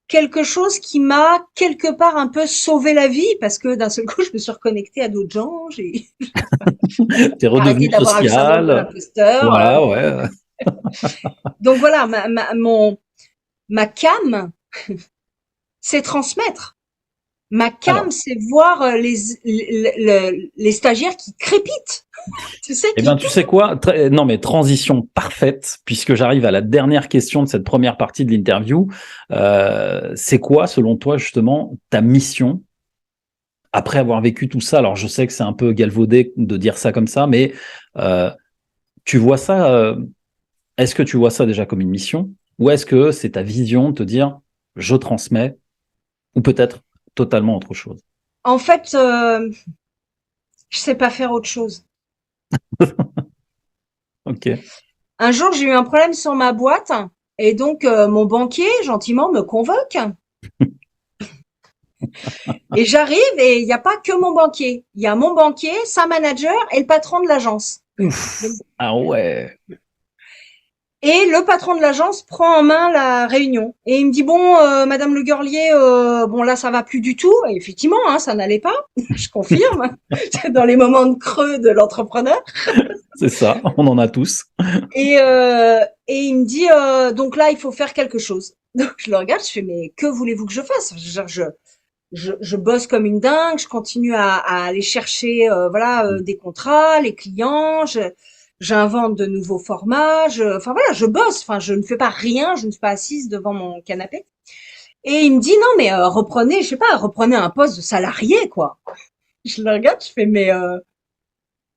quelque chose qui m'a quelque part un peu sauvé la vie parce que d'un seul coup, je me suis reconnectée à d'autres gens, j'ai T'es arrêté redevenu d'avoir le syndrome de social. l'imposteur. Voilà, ouais. Donc voilà, ma cam, c'est transmettre. Ma cam, Alors, c'est voir les stagiaires qui crépitent, tu sais, eh qui ben, tu sais quoi? Non, mais transition parfaite, puisque j'arrive à la dernière question de cette première partie de l'interview. C'est quoi, selon toi, justement, ta mission après avoir vécu tout ça? Alors, je sais que c'est un peu galvaudé de dire ça comme ça, mais euh, tu vois ça, est-ce que tu vois ça déjà comme une mission? Ou est-ce que c'est ta vision de te dire, je transmets, ou peut-être totalement autre chose? En fait, je sais pas faire autre chose. Ok. Un jour, j'ai eu un problème sur ma boîte et donc mon banquier gentiment me convoque. Et j'arrive et il n'y a pas que mon banquier. Il y a mon banquier, sa manager et le patron de l'agence. Donc, Ouf. Ah ouais. et le patron de l'agence prend en main la réunion. Et il me dit, bon, Madame Le Gurlier, bon là, ça va plus du tout. Et effectivement, hein, ça n'allait pas. Je confirme. C'est dans les moments de creux de l'entrepreneur. C'est ça, on en a tous. Et il me dit, donc là, il faut faire quelque chose. Donc je le regarde, je fais, mais que voulez-vous que je fasse? Je bosse comme une dingue, je continue à aller chercher des contrats, les clients, j'invente de nouveaux formats, enfin voilà, je bosse, enfin je ne fais pas rien, je ne suis pas assise devant mon canapé. Et il me dit non mais reprenez, je sais pas, reprenez un poste de salarié quoi. Je le regarde, je fais mais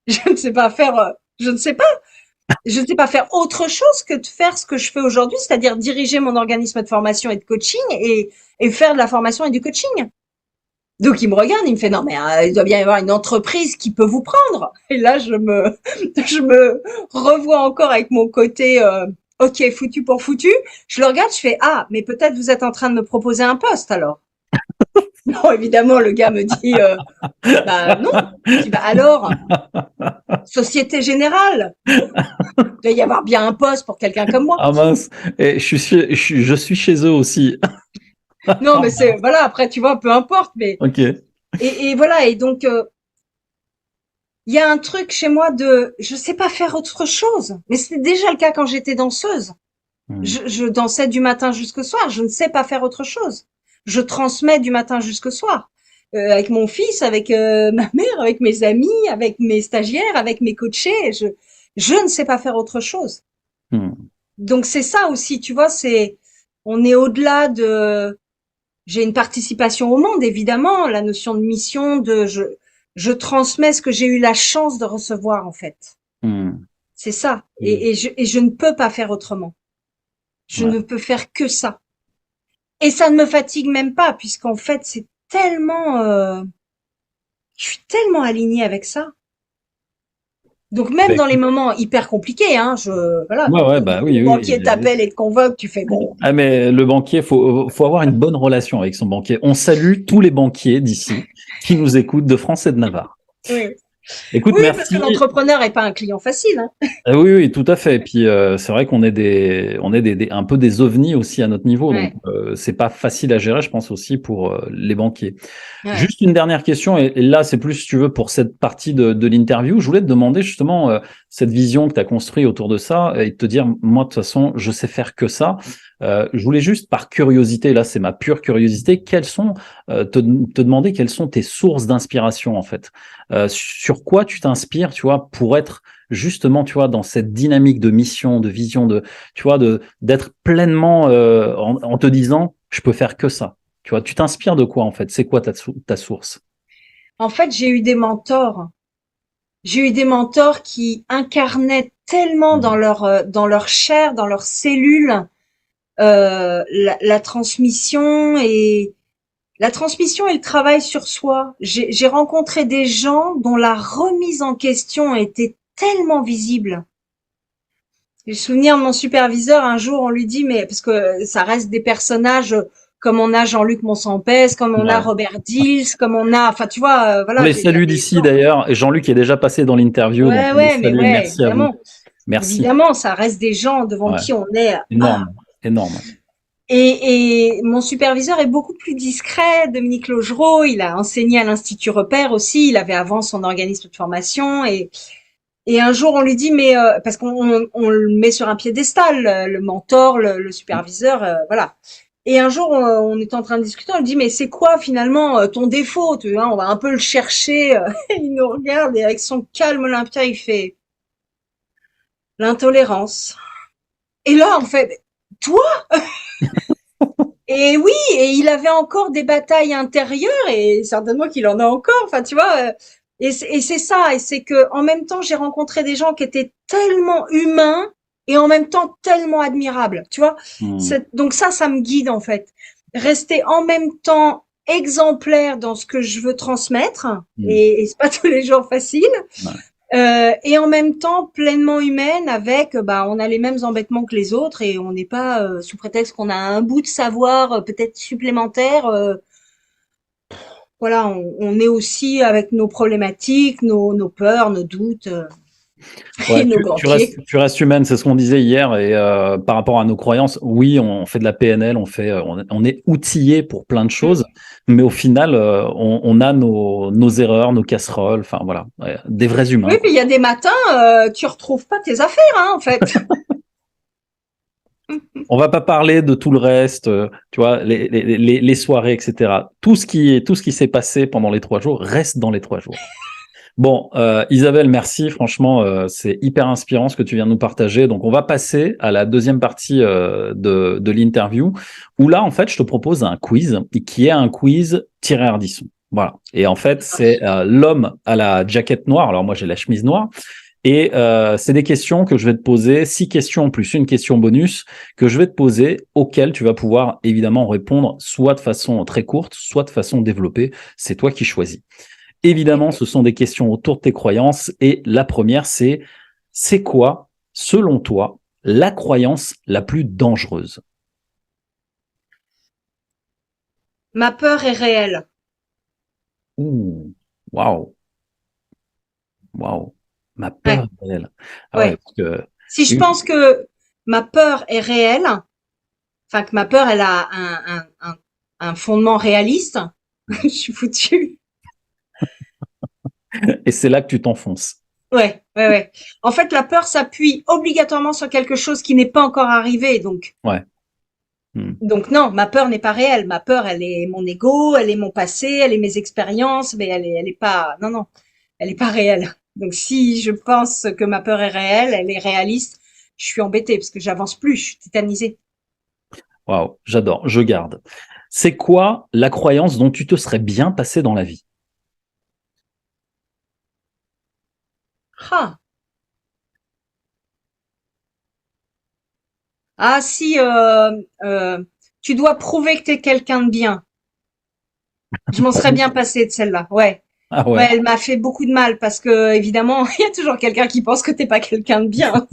je ne sais pas faire, je ne sais pas faire autre chose que de faire ce que je fais aujourd'hui, c'est-à-dire diriger mon organisme de formation et de coaching et faire de la formation et du coaching. Donc il me regarde, il me fait non mais il doit bien y avoir une entreprise qui peut vous prendre. Et là je me revois encore avec mon côté ok foutu pour foutu. Je le regarde, je fais ah mais peut-être vous êtes en train de me proposer un poste alors. Non évidemment le gars me dit bah non. Je dis bah alors Société Générale. Il doit y avoir bien un poste pour quelqu'un comme moi. Ah mince, et je suis chez eux aussi. Non mais c'est voilà après tu vois peu importe mais Ok. et voilà et donc il y a un truc chez moi de je sais pas faire autre chose. Mais c'était déjà le cas quand j'étais danseuse. Hmm. Je dansais du matin jusqu'au soir. Je ne sais pas faire autre chose. je transmets du matin jusqu'au soir. Avec mon fils, avec ma mère, avec mes amis, avec mes stagiaires, avec mes coachés. Je ne sais pas faire autre chose. Hmm. Donc c'est ça aussi, tu vois, on est au-delà de, j'ai une participation au monde, évidemment, la notion de mission, je transmets ce que j'ai eu la chance de recevoir, en fait. Hmm. C'est ça. Hmm. Et je ne peux pas faire autrement. Je Ouais. ne peux faire que ça. Et ça ne me fatigue même pas, puisqu'en fait, c'est tellement, je suis tellement alignée avec ça. Donc même Bah, dans les écoute, moments hyper compliqués, voilà, ouais, ouais, bah oui, le oui, banquier t'appelle et te convoque, tu fais bon. ah, mais le banquier, faut avoir une bonne relation avec son banquier. On salue tous les banquiers d'ici qui nous écoutent de France et de Navarre. Oui, Écoute, oui, parce que merci. l'entrepreneur est pas un client facile, hein. Oui, oui, tout à fait. Et puis c'est vrai qu'on est un peu des ovnis aussi à notre niveau, donc Ouais, c'est pas facile à gérer, je pense aussi pour les banquiers. ouais. Juste une dernière question, et là c'est plus si tu veux pour cette partie de l'interview. Je voulais te demander justement cette vision que tu as construite autour de ça et te dire, moi de toute façon, je sais faire que ça. Je voulais juste par curiosité, là c'est ma pure curiosité, te demander quelles sont tes sources d'inspiration en fait. Sur quoi tu t'inspires, tu vois, pour être justement, tu vois, dans cette dynamique de mission, de vision, tu vois, d'être pleinement en te disant, je peux faire que ça. Tu vois, tu t'inspires de quoi en fait? C'est quoi ta source? En fait, j'ai eu des mentors. J'ai eu des mentors qui incarnaient tellement Mhm. dans leur chair, dans leurs cellules, la transmission et le travail sur soi. J'ai rencontré des gens dont la remise en question était tellement visible. J'ai le souvenir de mon superviseur, un jour, on lui dit, mais parce que ça reste des personnages comme on a Jean-Luc Monsampès, comme on a Ouais. Robert Dills, comme on a, enfin, tu vois, On voilà, les il y a salue des d'ici gens. d'ailleurs. Et Jean-Luc est déjà passé dans l'interview, donc Ouais, on les ouais, mais salue. ouais, Merci à vous. évidemment. Merci. Évidemment, ça reste des gens devant Ouais. qui on est. Ah. Énorme. Énorme. Et mon superviseur est beaucoup plus discret, Dominique Logereau. Il a enseigné à l'Institut Repère aussi. Il avait avant son organisme de formation. Et un jour, on lui dit, mais parce on le met sur un piédestal, le mentor, le superviseur, voilà. Et un jour, on était en train de discuter. On lui dit, mais c'est quoi finalement ton défaut, tu vois? On va un peu le chercher. Il nous regarde et avec son calme olympien, il fait l'intolérance. Et là, en fait, toi? Et oui, et il avait encore des batailles intérieures et certainement qu'il en a encore. Enfin, tu vois. Et c'est ça. Et c'est que en même temps, j'ai rencontré des gens qui étaient tellement humains et en même temps tellement admirables. Tu vois. Hmm. Donc ça me guide en fait. Rester en même temps exemplaire dans ce que je veux transmettre Hmm. et c'est pas tous les jours facile. Ouais. Et en même temps pleinement humaine avec, bah, on a les mêmes embêtements que les autres et on n'est pas, sous prétexte qu'on a un bout de savoir peut-être supplémentaire, voilà, on est aussi avec nos problématiques, nos peurs, nos doutes et Ouais, nos tu gantiers. tu restes humaine, c'est ce qu'on disait hier. Et par rapport à nos croyances, oui, on fait de la PNL, on est outillé pour plein de choses, mais au final, on a nos erreurs, nos casseroles, enfin voilà, ouais, des vrais humains, Oui, puis quoi. il y a des matins, tu retrouves pas tes affaires, hein, en fait. On va pas parler de tout le reste, tu vois, les soirées, etc. Tout ce qui s'est passé pendant les 3 jours reste dans les 3 jours. Bon, Isabelle, merci. Franchement, c'est hyper inspirant ce que tu viens de nous partager. Donc, on va passer à la deuxième partie de l'interview, où là, en fait, je te propose un quiz, qui est un quiz tiré Ardisson. Voilà. Et en fait, c'est l'homme à la jaquette noire. Alors, moi, j'ai la chemise noire. Et c'est des questions que je vais te poser, 6 questions plus une question bonus que je vais te poser, auxquelles tu vas pouvoir évidemment répondre soit de façon très courte, soit de façon développée. C'est toi qui choisis. Évidemment, ce sont des questions autour de tes croyances. Et la première, c'est quoi, selon toi, la croyance la plus dangereuse? Ma peur est réelle. Ouh, waouh, waouh. Ma peur Ouais, est réelle. Ah ouais, ouais. parce que Si je pense que ma peur est réelle, enfin que ma peur, elle a un fondement réaliste, je suis foutue. et c'est là que tu t'enfonces. Ouais, ouais, ouais. En fait, la peur s'appuie obligatoirement sur quelque chose qui n'est pas encore arrivé. Donc, Ouais. Hmm. Donc non, ma peur n'est pas réelle. Ma peur, elle est mon ego, elle est mon passé, elle est mes expériences, mais elle est pas, non, non, elle est pas réelle. Donc si je pense que ma peur est réelle, elle est réaliste, je suis embêtée parce que j'avance plus, je suis tétanisée. Waouh, j'adore, je garde. C'est quoi la croyance dont tu te serais bien passé dans la vie? Ah, ah si, tu dois prouver que t'es quelqu'un de bien. Je m'en serais bien passée de celle-là. Ouais. Ah Ouais, ouais, elle m'a fait beaucoup de mal parce que évidemment, il y a toujours quelqu'un qui pense que t'es pas quelqu'un de bien.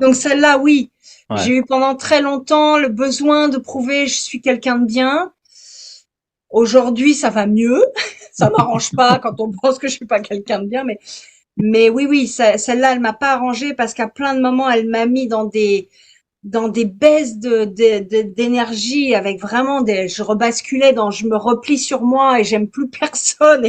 Donc celle-là, oui. J'ai ouais. eu pendant très longtemps le besoin de prouver je suis quelqu'un de bien. Aujourd'hui, ça va mieux. Ça m'arrange pas quand on pense que je suis pas quelqu'un de bien, mais oui, oui, celle-là, elle m'a pas arrangé parce qu'à plein de moments, elle m'a mis dans des baisses d'énergie avec vraiment je rebasculais dans je me replie sur moi et j'aime plus personne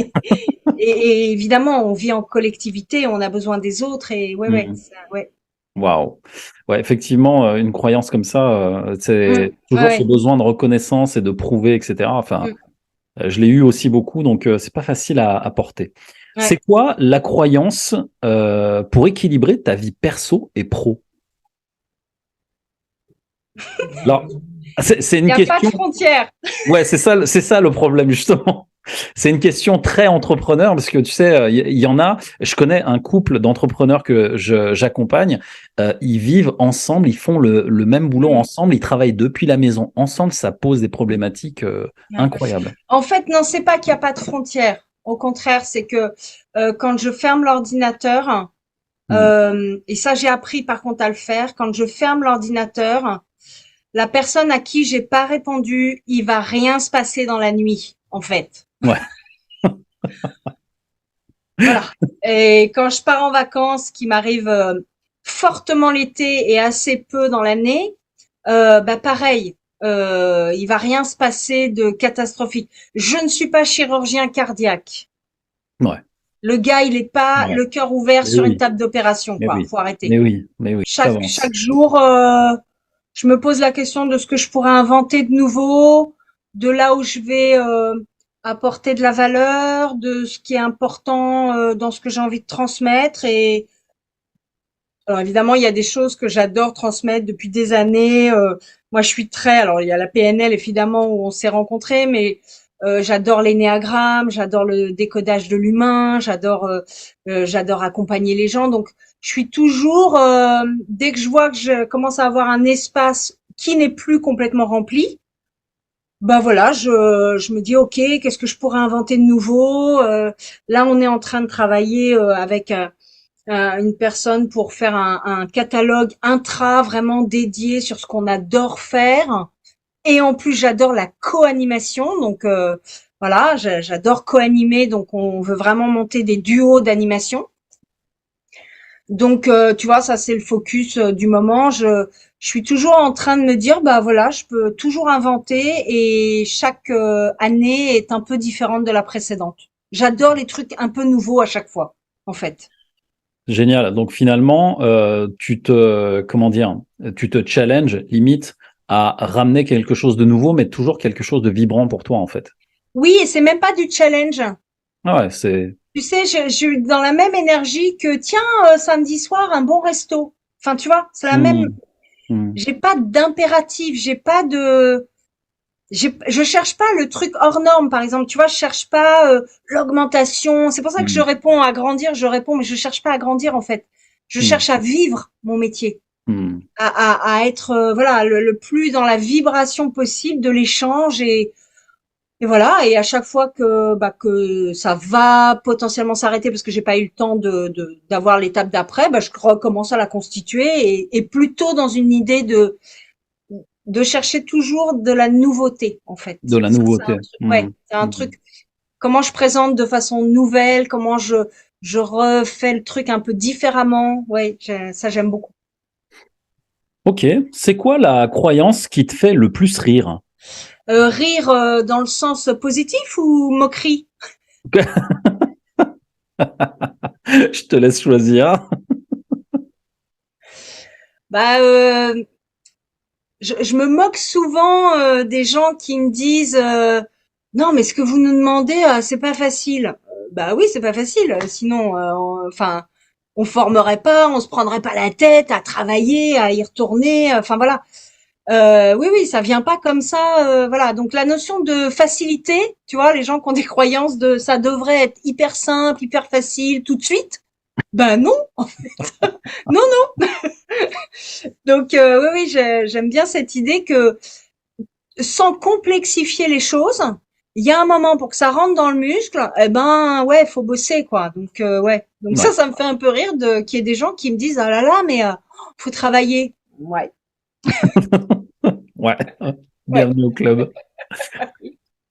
et évidemment on vit en collectivité, on a besoin des autres et ouais ouais Hmm. ça, ouais. Waouh. Ouais, effectivement, une croyance comme ça, c'est Ouais toujours ce ouais. besoin de reconnaissance et de prouver, etc. Enfin, Mm, je l'ai eu aussi beaucoup, donc c'est pas facile à porter. C'est ouais. quoi la croyance pour équilibrer ta vie perso et pro? Alors, c'est Il une y a pas de question. frontières. Ouais, c'est ça le problème justement. C'est une question très entrepreneur parce que tu sais, il y en a. Je connais un couple d'entrepreneurs que j'accompagne. Ils vivent ensemble, ils font le même boulot Mm, ensemble, ils travaillent depuis la maison ensemble. Ça pose des problématiques ouais. incroyables. En fait, non, c'est pas qu'il y a pas de frontières. Au contraire, c'est que quand je ferme l'ordinateur, Hmm. et ça j'ai appris par contre à le faire, quand je ferme l'ordinateur, la personne à qui j'ai pas répondu, il va rien se passer dans la nuit, en fait. Ouais, Voilà. Et quand je pars en vacances, qui m'arrive fortement l'été et assez peu dans l'année, bah pareil, il va rien se passer de catastrophique. Je ne suis pas chirurgien cardiaque. ouais, Le gars, il est pas ouais. le cœur ouvert Mais sur une oui, table d'opération, mais quoi. oui, Faut arrêter. mais oui, mais oui. Chaque T'avances. jour, je me pose la question de ce que je pourrais inventer de nouveau, de là où je vais apporter de la valeur, de ce qui est important dans ce que j'ai envie de transmettre. Et alors évidemment, il y a des choses que j'adore transmettre depuis des années. Moi, je suis très. Alors, il y a la PNL évidemment où on s'est rencontrés, mais j'adore l'énéagramme, j'adore le décodage de l'humain, j'adore accompagner les gens. Donc, je suis toujours dès que je vois que je commence à avoir un espace qui n'est plus complètement rempli, bah voilà, je me dis ok, qu'est-ce que je pourrais inventer de nouveau. Là, on est en train de travailler avec une personne pour faire un catalogue intra vraiment dédié sur ce qu'on adore faire. Et en plus, j'adore la co-animation. Donc voilà, j'adore co-animer. Donc on veut vraiment monter des duos d'animation. Donc tu vois, ça c'est le focus du moment. Je suis toujours en train de me dire, bah voilà, je peux toujours inventer et chaque année est un peu différente de la précédente. J'adore les trucs un peu nouveaux à chaque fois, en fait. Génial. Donc finalement, comment dire, tu te challenges limite à ramener quelque chose de nouveau, mais toujours quelque chose de vibrant pour toi en fait. Oui, et c'est même pas du challenge. Ah ouais, c'est. Tu sais, je suis dans la même énergie que tiens, samedi soir, un bon resto. Enfin, tu vois, c'est la même. Hmm, hmm, J'ai pas d'impératif, j'ai pas de. Je cherche pas le truc hors norme, par exemple. Tu vois, je cherche pas l'augmentation. C'est pour ça que je hmm, réponds à grandir, je réponds, mais je cherche pas à grandir en fait. Je hmm, cherche à vivre mon métier, hmm. à être voilà le plus dans la vibration possible de l'échange et voilà, et à chaque fois que ça va potentiellement s'arrêter parce que j'ai pas eu le temps d'avoir l'étape d'après, bah je recommence à la constituer et plutôt dans une idée de chercher toujours de la nouveauté en fait. De la Ça c'est un nouveauté. truc, Hmm, ouais, c'est un hmm. truc. Comment je présente de façon nouvelle, comment je refais le truc un peu différemment. Ouais, ça j'aime beaucoup. Ok. C'est quoi la croyance qui te fait le plus rire? Rire dans le sens positif ou moquerie? Je te laisse choisir. Bah je me moque souvent des gens qui me disent non mais ce que vous nous demandez c'est pas facile. Bah oui c'est pas facile. Sinon enfin on formerait pas, on se prendrait pas la tête à travailler, à y retourner. Enfin voilà. Oui oui ça vient pas comme ça. Voilà donc la notion de facilité, tu vois les gens qui ont des croyances de ça devrait être hyper simple, hyper facile tout de suite. Ben non, non non. Donc oui oui j'aime bien cette idée que sans complexifier les choses, il y a un moment pour que ça rentre dans le muscle, eh ben ouais, faut bosser quoi. Donc ouais. Donc Ouais, ça me fait un peu rire de qu'il y ait des gens qui me disent ah là là mais faut travailler. Ouais. ouais. Ouais. Bienvenue au club.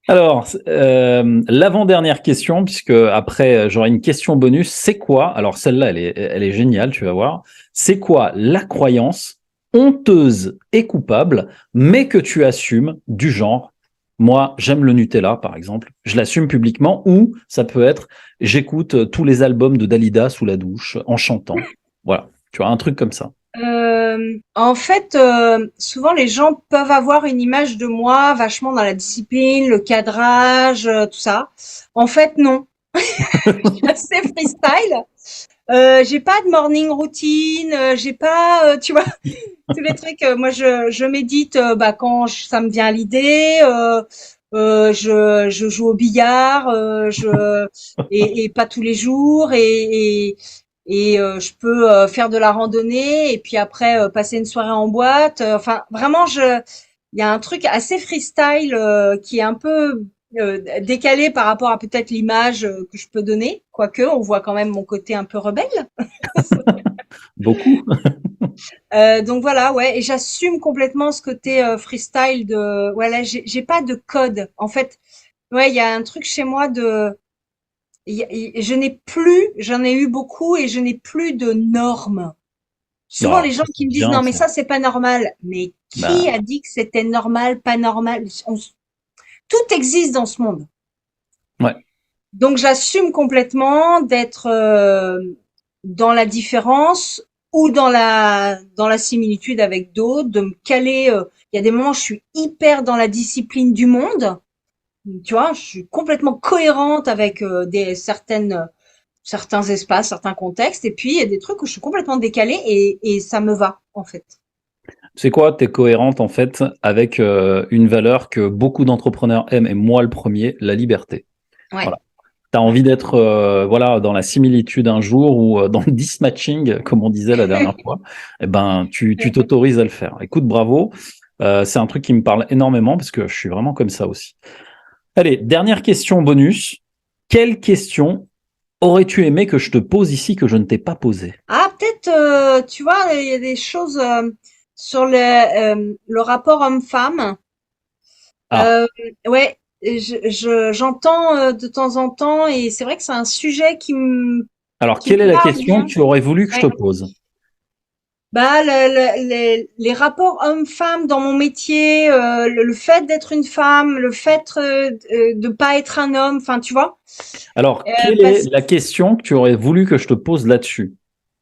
Alors, l'avant-dernière question, puisque après j'aurai une question bonus, c'est quoi, alors celle-là elle est géniale, tu vas voir, c'est quoi la croyance honteuse et coupable, mais que tu assumes du genre, moi j'aime le Nutella par exemple, je l'assume publiquement, ou ça peut être, j'écoute tous les albums de Dalida sous la douche en chantant, voilà, tu vois, un truc comme ça. En fait, souvent les gens peuvent avoir une image de moi vachement dans la discipline, le cadrage, tout ça. En fait, non. Je suis assez freestyle. J'ai pas de morning routine, j'ai pas, tu vois, tous les trucs. Moi, je médite bah, quand ça me vient à l'idée. Je joue au billard, et pas tous les jours. Et je peux faire de la randonnée et puis après passer une soirée en boîte. Enfin, vraiment, il y a un truc assez freestyle qui est un peu décalé par rapport à peut-être l'image que je peux donner. Quoique, on voit quand même mon côté un peu rebelle. Beaucoup. Donc voilà, ouais, et j'assume complètement ce côté freestyle de voilà, j'ai pas de code. En fait, ouais, il y a un truc chez moi de je n'ai plus, j'en ai eu beaucoup et je n'ai plus de normes. Souvent Non, les gens ça qui c'est me disent bien non mais ça. ça c'est pas normal. Mais qui Bah, a dit que c'était normal, pas normal? Tout existe dans ce monde. ouais. Donc j'assume complètement d'être dans la différence ou dans la similitude avec d'autres, de me caler. Il y a des moments où je suis hyper dans la discipline du monde, tu vois, je suis complètement cohérente avec des certains espaces, certains contextes, et puis il y a des trucs où je suis complètement décalée et ça me va en fait. C'est quoi, tu es cohérente en fait avec une valeur que beaucoup d'entrepreneurs aiment, et moi le premier, la liberté. Ouais, Voilà. Tu as ouais. envie d'être voilà, dans la similitude un jour ou dans le dismatching, comme on disait la dernière fois, eh ben, tu t'autorises à le faire. Écoute, bravo. C'est un truc qui me parle énormément parce que je suis vraiment comme ça aussi. Allez, dernière question bonus. Quelle question aurais-tu aimé que je te pose ici que je ne t'ai pas posée? Ah, peut-être, tu vois, il y a des choses sur le rapport homme-femme. Ah, Euh, ouais, j'entends de temps en temps et c'est vrai que c'est un sujet alors qui me quelle est la parle question bien. que tu aurais voulu que je te Ouais. pose? Bah, les rapports hommes-femmes dans mon métier, le fait d'être une femme, le fait de pas être un homme, enfin, tu vois. Alors, quelle est Parce la question que tu aurais voulu que je te pose là-dessus?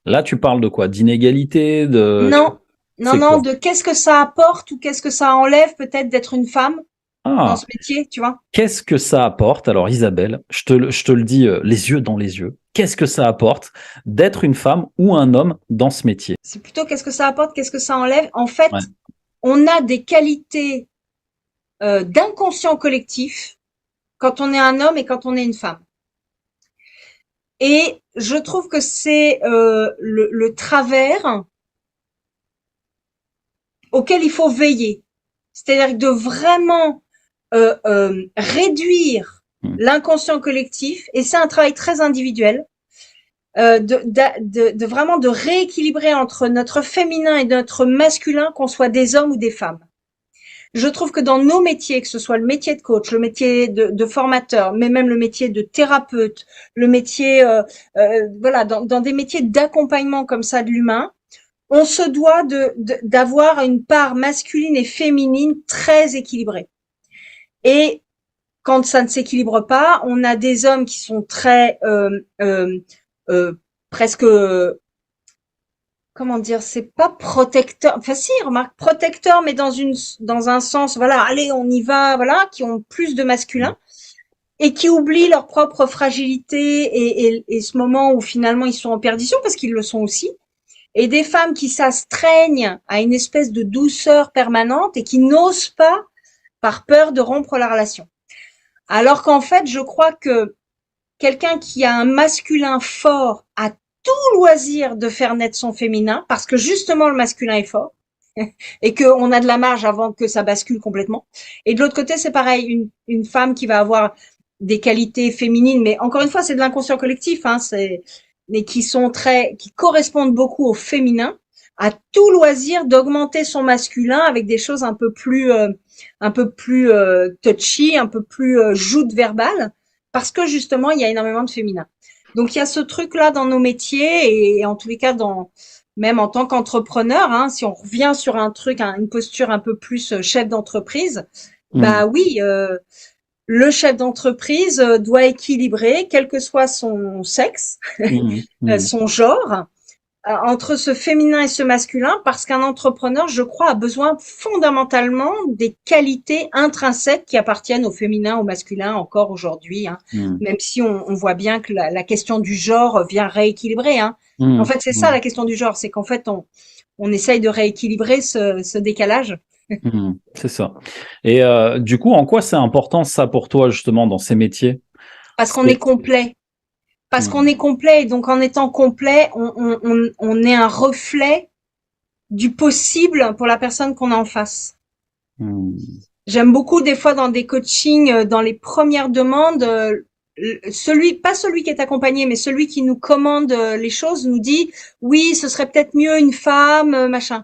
Là, tu parles de quoi? D'inégalité, non, non, c'est non, quoi? de qu'est-ce que ça apporte ou qu'est-ce que ça enlève peut-être d'être une femme dans Ah, ce métier, tu vois. qu'est-ce que ça apporte? Alors, Isabelle, je te le dis les yeux dans les yeux. Qu'est-ce que ça apporte d'être une femme ou un homme dans ce métier? C'est plutôt qu'est-ce que ça apporte, qu'est-ce que ça enlève. En fait, Ouais. on a des qualités d'inconscient collectif quand on est un homme et quand on est une femme. Et je trouve que c'est le travers auquel il faut veiller. C'est-à-dire de vraiment réduire Hmm. l'inconscient collectif, et c'est un travail très individuel, de vraiment de rééquilibrer entre notre féminin et notre masculin, qu'on soit des hommes ou des femmes. Je trouve que dans nos métiers, que ce soit le métier de coach, le métier de formateur, mais même le métier de thérapeute, le métier, voilà, dans des métiers d'accompagnement comme ça de l'humain, on se doit d'avoir une part masculine et féminine très équilibrée. Et quand ça ne s'équilibre pas, on a des hommes qui sont très euh, presque comment dire, c'est pas protecteur. Enfin, si, remarque, protecteur, mais dans un sens, voilà, allez, on y va, voilà, qui ont plus de masculin et qui oublient leur propre fragilité et ce moment où finalement ils sont en perdition parce qu'ils le sont aussi. Et des femmes qui s'astreignent à une espèce de douceur permanente et qui n'osent pas par peur de rompre la relation. Alors qu'en fait, je crois que quelqu'un qui a un masculin fort a tout loisir de faire naître son féminin parce que justement le masculin est fort et qu'on a de la marge avant que ça bascule complètement. Et de l'autre côté, c'est pareil, une femme qui va avoir des qualités féminines, mais encore une fois, c'est de l'inconscient collectif, hein, mais qui correspondent beaucoup au féminin, a tout loisir d'augmenter son masculin avec des choses un peu plus touchy, un peu plus joutes verbales, parce que justement, il y a énormément de féminin. Donc, il y a ce truc-là dans nos métiers et en tous les cas, même en tant qu'entrepreneur, hein, si on revient sur un truc, une posture un peu plus chef d'entreprise, bah oui, le chef d'entreprise doit équilibrer, quel que soit son sexe, son genre, entre ce féminin et ce masculin, parce qu'un entrepreneur, je crois, a besoin fondamentalement des qualités intrinsèques qui appartiennent au féminin, au masculin encore aujourd'hui, hein. Même si on voit bien que la question du genre vient rééquilibrer, hein. En fait, c'est ça la question du genre, c'est qu'en fait, on essaye de rééquilibrer ce décalage. C'est ça. Et du coup, en quoi c'est important ça pour toi justement dans ces métiers? Parce qu'on est complet. Parce qu'on est complet, et donc en étant complet, on est un reflet du possible pour la personne qu'on a en face. J'aime beaucoup des fois dans des coachings, dans les premières demandes, pas celui qui est accompagné, mais celui qui nous commande les choses nous dit oui, ce serait peut-être mieux une femme, machin.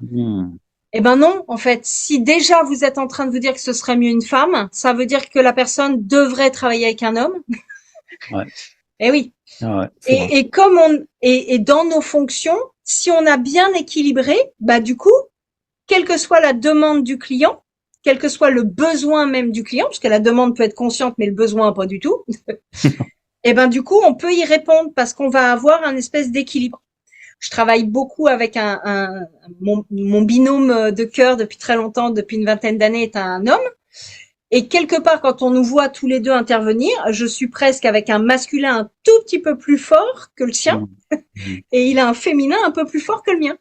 Eh ben non, en fait, si déjà vous êtes en train de vous dire que ce serait mieux une femme, ça veut dire que la personne devrait travailler avec un homme. Ouais. Eh oui. Ouais, et comme et dans nos fonctions, si on a bien équilibré, bah du coup, quelle que soit la demande du client, quel que soit le besoin même du client, parce que la demande peut être consciente, mais le besoin pas du tout. Et ben du coup, on peut y répondre parce qu'on va avoir un espèce d'équilibre. Je travaille beaucoup avec mon binôme de cœur depuis très longtemps, depuis une vingtaine d'années, est un homme. Et quelque part, quand on nous voit tous les deux intervenir, je suis presque avec un masculin un tout petit peu plus fort que le sien, et il a un féminin un peu plus fort que le mien.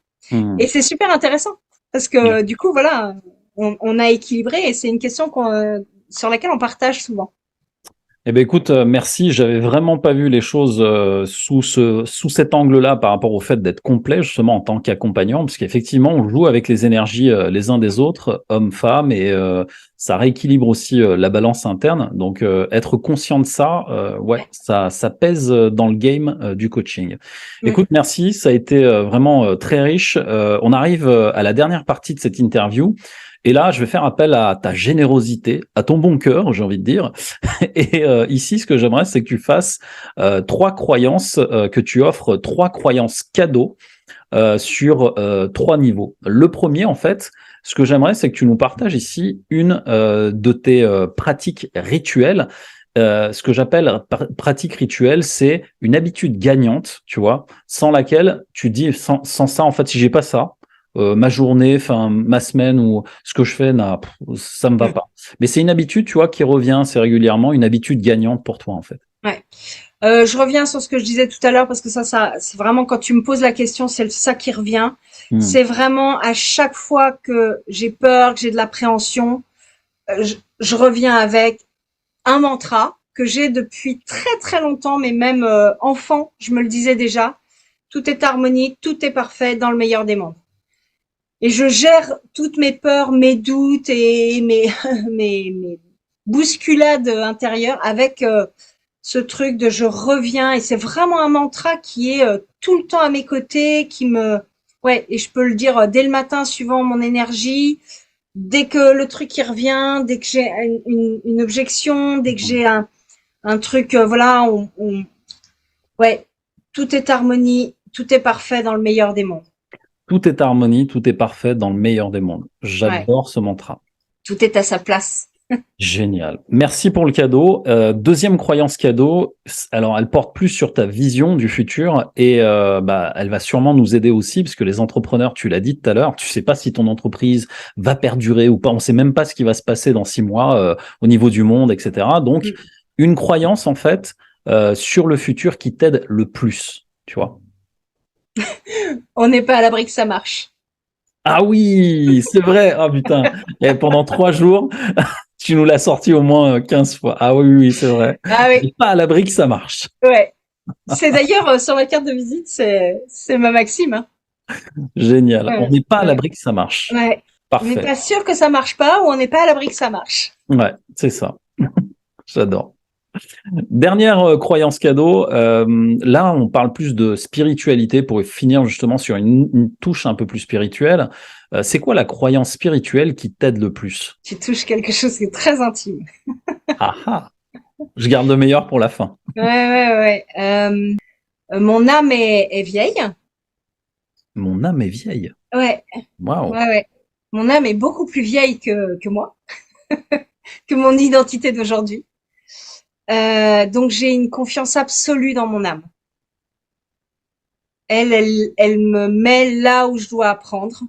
Et c'est super intéressant, parce que du coup, voilà, on a équilibré, et c'est une question sur laquelle on partage souvent. Eh ben écoute, merci. J'avais vraiment pas vu les choses sous cet angle-là par rapport au fait d'être complet justement en tant qu'accompagnant, parce qu'effectivement on joue avec les énergies les uns des autres, hommes-femmes, et ça rééquilibre aussi la balance interne. Donc être conscient de ça, ouais, ça pèse dans le game du coaching. Écoute, merci. Ça a été vraiment très riche. On arrive à la dernière partie de cette interview. Et là, je vais faire appel à ta générosité, à ton bon cœur, j'ai envie de dire. Et ici, ce que j'aimerais, c'est que tu fasses 3 croyances, que tu offres 3 croyances cadeaux sur 3 niveaux. Le premier, en fait, ce que j'aimerais, c'est que tu nous partages ici une de tes pratiques rituelles. Ce que j'appelle pratique rituelle, c'est une habitude gagnante, tu vois, sans laquelle tu dis, sans ça, en fait, si j'ai pas ça, ma journée, enfin ma semaine ou ce que je fais, ça me va pas. Mais c'est une habitude, tu vois, qui revient assez régulièrement, une habitude gagnante pour toi en fait. Ouais. Je reviens sur ce que je disais tout à l'heure parce que ça, c'est vraiment quand tu me poses la question, c'est ça qui revient. C'est vraiment à chaque fois que j'ai peur, que j'ai de l'appréhension, je reviens avec un mantra que j'ai depuis très très longtemps, mais même enfant, je me le disais déjà. Tout est harmonique, tout est parfait dans le meilleur des mondes. Et je gère toutes mes peurs, mes doutes et mes bousculades intérieures avec ce truc de je reviens. Et c'est vraiment un mantra qui est tout le temps à mes côtés, ouais, et je peux le dire dès le matin suivant mon énergie, dès que le truc y revient, dès que j'ai une objection, dès que j'ai un truc, voilà, ouais, tout est harmonie, tout est parfait dans le meilleur des mondes. Tout est harmonie, tout est parfait dans le meilleur des mondes. J'adore ce mantra. Tout est à sa place. Génial. Merci pour le cadeau. Deuxième croyance cadeau. Alors, elle porte plus sur ta vision du futur et elle va sûrement nous aider aussi parce que les entrepreneurs, tu l'as dit tout à l'heure, tu sais pas si ton entreprise va perdurer ou pas. On sait même pas ce qui va se passer dans 6 mois au niveau du monde, etc. Donc, une croyance en fait sur le futur qui t'aide le plus, tu vois. On n'est pas à l'abri que ça marche. Ah oui, c'est vrai. Ah putain. Et pendant 3 jours, tu nous l'as sorti au moins 15 fois. Ah oui, oui, c'est vrai. Ah On oui, n'est pas à l'abri que ça marche. ouais. C'est d'ailleurs sur ma carte de visite, c'est ma maxime, hein. Génial. On Ouais, n'est pas à ouais, l'abri que ça marche. ouais. On n'est Parfait. pas sûr que ça marche pas ou on n'est pas à l'abri que ça marche. Ouais, c'est ça. J'adore. Dernière croyance cadeau. Là, on parle plus de spiritualité pour finir justement sur une touche un peu plus spirituelle. C'est quoi la croyance spirituelle qui t'aide le plus? Tu touches quelque chose qui est très intime. Ah ah. Je garde le meilleur pour la fin. Ouais, ouais, ouais. Mon âme est vieille. Mon âme est vieille. Ouais, Waouh. ouais, ouais. Mon âme est beaucoup plus vieille que moi, que mon identité d'aujourd'hui. Donc j'ai une confiance absolue dans mon âme. Elle me met là où je dois apprendre.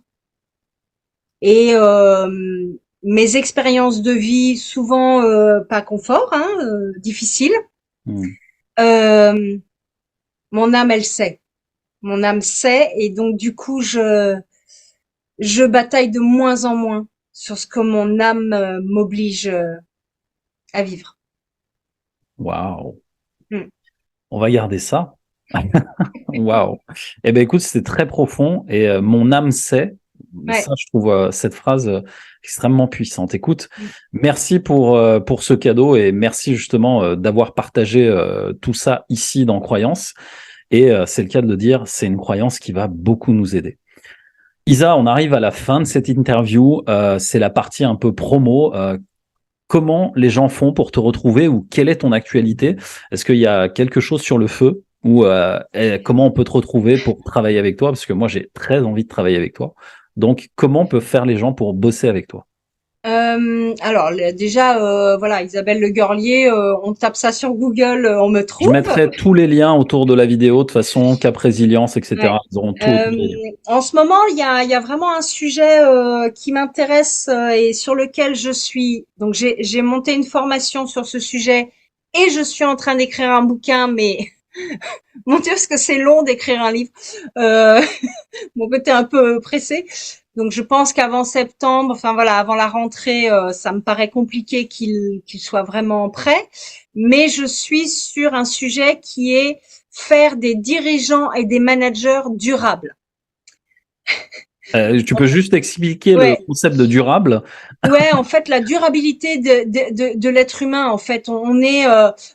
Et mes expériences de vie, souvent pas confort, hein, difficiles. Hmm. Euh, Mon âme, elle sait. Mon âme sait, et donc du coup, je bataille de moins en moins sur ce que mon âme m'oblige à vivre. Waouh. Mm. On va garder ça. Waouh. Eh ben écoute, c'est très profond et mon âme sait. Ouais. Ça, je trouve cette phrase extrêmement puissante. Écoute, Mm. merci pour ce cadeau et merci justement d'avoir partagé tout ça ici dans Croyance. Et c'est le cas de le dire, c'est une croyance qui va beaucoup nous aider. Isa, on arrive à la fin de cette interview. C'est la partie un peu promo. Comment les gens font pour te retrouver ou quelle est ton actualité? Est-ce qu'il y a quelque chose sur le feu ou comment on peut te retrouver pour travailler avec toi? Parce que moi, j'ai très envie de travailler avec toi. Donc, comment peuvent faire les gens pour bosser avec toi? Alors déjà, voilà, Isabelle Le Guerlier, on tape ça sur Google, on me Je trouve. mettrai tous les liens autour de la vidéo, de toute façon, Cap Résilience, Ouais. etc. Ils auront tout autour des liens. En ce moment, il y a vraiment un sujet qui m'intéresse et sur lequel je suis. Donc, j'ai monté une formation sur ce sujet et je suis en train d'écrire un bouquin, mais mon Dieu, est-ce que c'est long d'écrire un livre. Euh, Mon côté un peu pressé. Donc, je pense qu'avant septembre, enfin voilà, avant la rentrée, ça me paraît compliqué qu'il soit vraiment prêt. Mais je suis sur un sujet qui est faire des dirigeants et des managers durables. Tu peux juste expliquer le Ouais, concept de durable? ouais, en fait, la durabilité de l'être humain, en fait, on est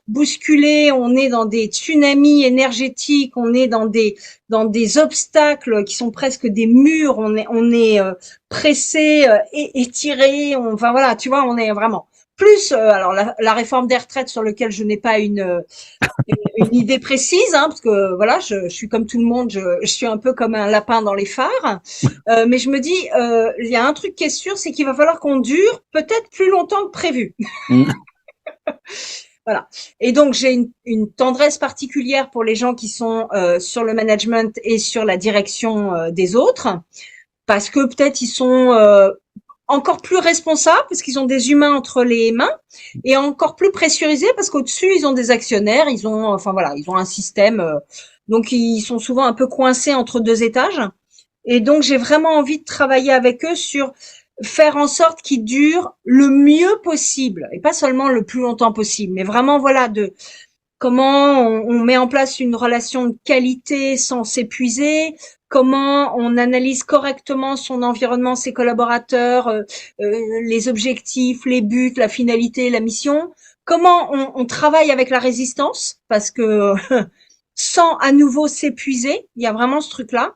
bousculé, on est dans des tsunamis énergétiques, on est dans des obstacles qui sont presque des murs, on est pressé, étiré, enfin voilà, tu vois, on est vraiment plus. Alors la réforme des retraites sur lequel je n'ai pas une idée précise, hein, parce que voilà, je suis comme tout le monde, je suis un peu comme un lapin dans les phares. Mais je me dis, il y a un truc qui est sûr, c'est qu'il va falloir qu'on dure peut-être plus longtemps que prévu. Voilà. Et donc j'ai une tendresse particulière pour les gens qui sont sur le management et sur la direction des autres, parce que peut-être ils sont encore plus responsables parce qu'ils ont des humains entre les mains et encore plus pressurisés parce qu'au-dessus ils ont des actionnaires, ils ont enfin voilà, ils ont un système donc ils sont souvent un peu coincés entre deux étages et donc j'ai vraiment envie de travailler avec eux sur faire en sorte qu'ils durent le mieux possible et pas seulement le plus longtemps possible mais vraiment voilà de comment on met en place une relation de qualité sans s'épuiser, comment on analyse correctement son environnement, ses collaborateurs, les objectifs, les buts, la finalité, la mission, comment on travaille avec la résistance, parce que sans à nouveau s'épuiser, il y a vraiment ce truc-là,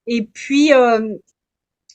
et puis, euh,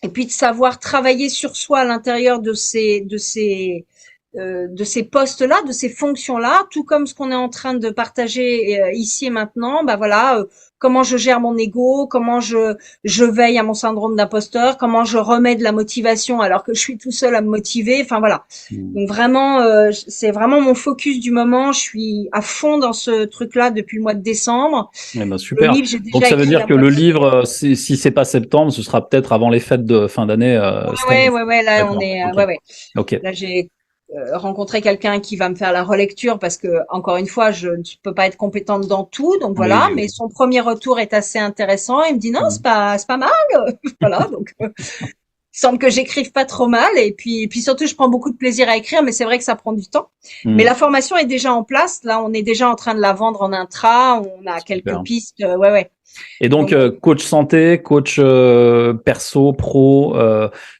et puis de savoir travailler sur soi à l'intérieur de ces de ces postes-là, de ces fonctions-là, tout comme ce qu'on est en train de partager ici et maintenant. Bah voilà, comment je gère mon ego, comment je veille à mon syndrome d'imposteur, comment je remets de la motivation alors que je suis tout seul à me motiver. Enfin voilà. Donc vraiment, c'est vraiment mon focus du moment. Je suis à fond dans ce truc-là depuis le mois de décembre. Eh ben, Le super. livre, j'ai Donc déjà ça veut écrit dire la que le moitié. livre, si c'est pas septembre, ce sera peut-être avant les fêtes de fin d'année. cette année. Ouais. Là, on D'accord. est, Ok. ouais. Ok. Là, j'ai rencontrer quelqu'un qui va me faire la relecture parce que encore une fois je ne peux pas être compétente dans tout, donc Oui, voilà, oui, mais son premier retour est assez intéressant. Il me dit non, oui. c'est pas mal. Voilà, donc il semble que j'écrive pas trop mal, et puis surtout je prends beaucoup de plaisir à écrire, mais c'est vrai que ça prend du temps. Mais Mm. la formation est déjà en place, là on est déjà en train de la vendre en intra, on a quelques Super. pistes, ouais. Et donc, Donc coach santé, coach perso, pro,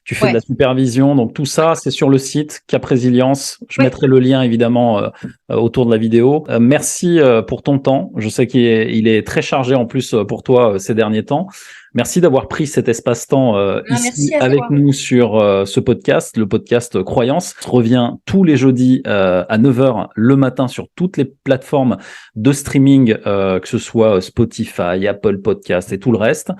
tu fais de la ouais, supervision. Donc, tout ça, c'est sur le site Cap Résilience. Je ouais. mettrai le lien, évidemment, autour de la vidéo. Merci pour ton temps. Je sais qu'il est très chargé en plus pour toi ces derniers temps. Merci d'avoir pris cet espace-temps Ah, ici merci à avec toi. nous sur ce podcast, le podcast Croyance. On revient tous les jeudis à 9 heures le matin sur toutes les plateformes de streaming, que ce soit Spotify, Apple Podcast et tout le reste.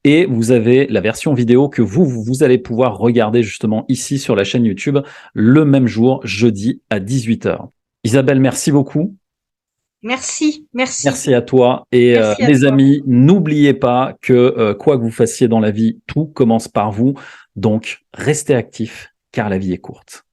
Et vous avez la version vidéo que vous allez pouvoir regarder justement ici sur la chaîne YouTube le même jour, jeudi à 18h. Isabelle, merci beaucoup. Merci. Merci à toi. Et Merci à les toi. amis, n'oubliez pas que quoi que vous fassiez dans la vie, tout commence par vous. Donc, restez actifs car la vie est courte.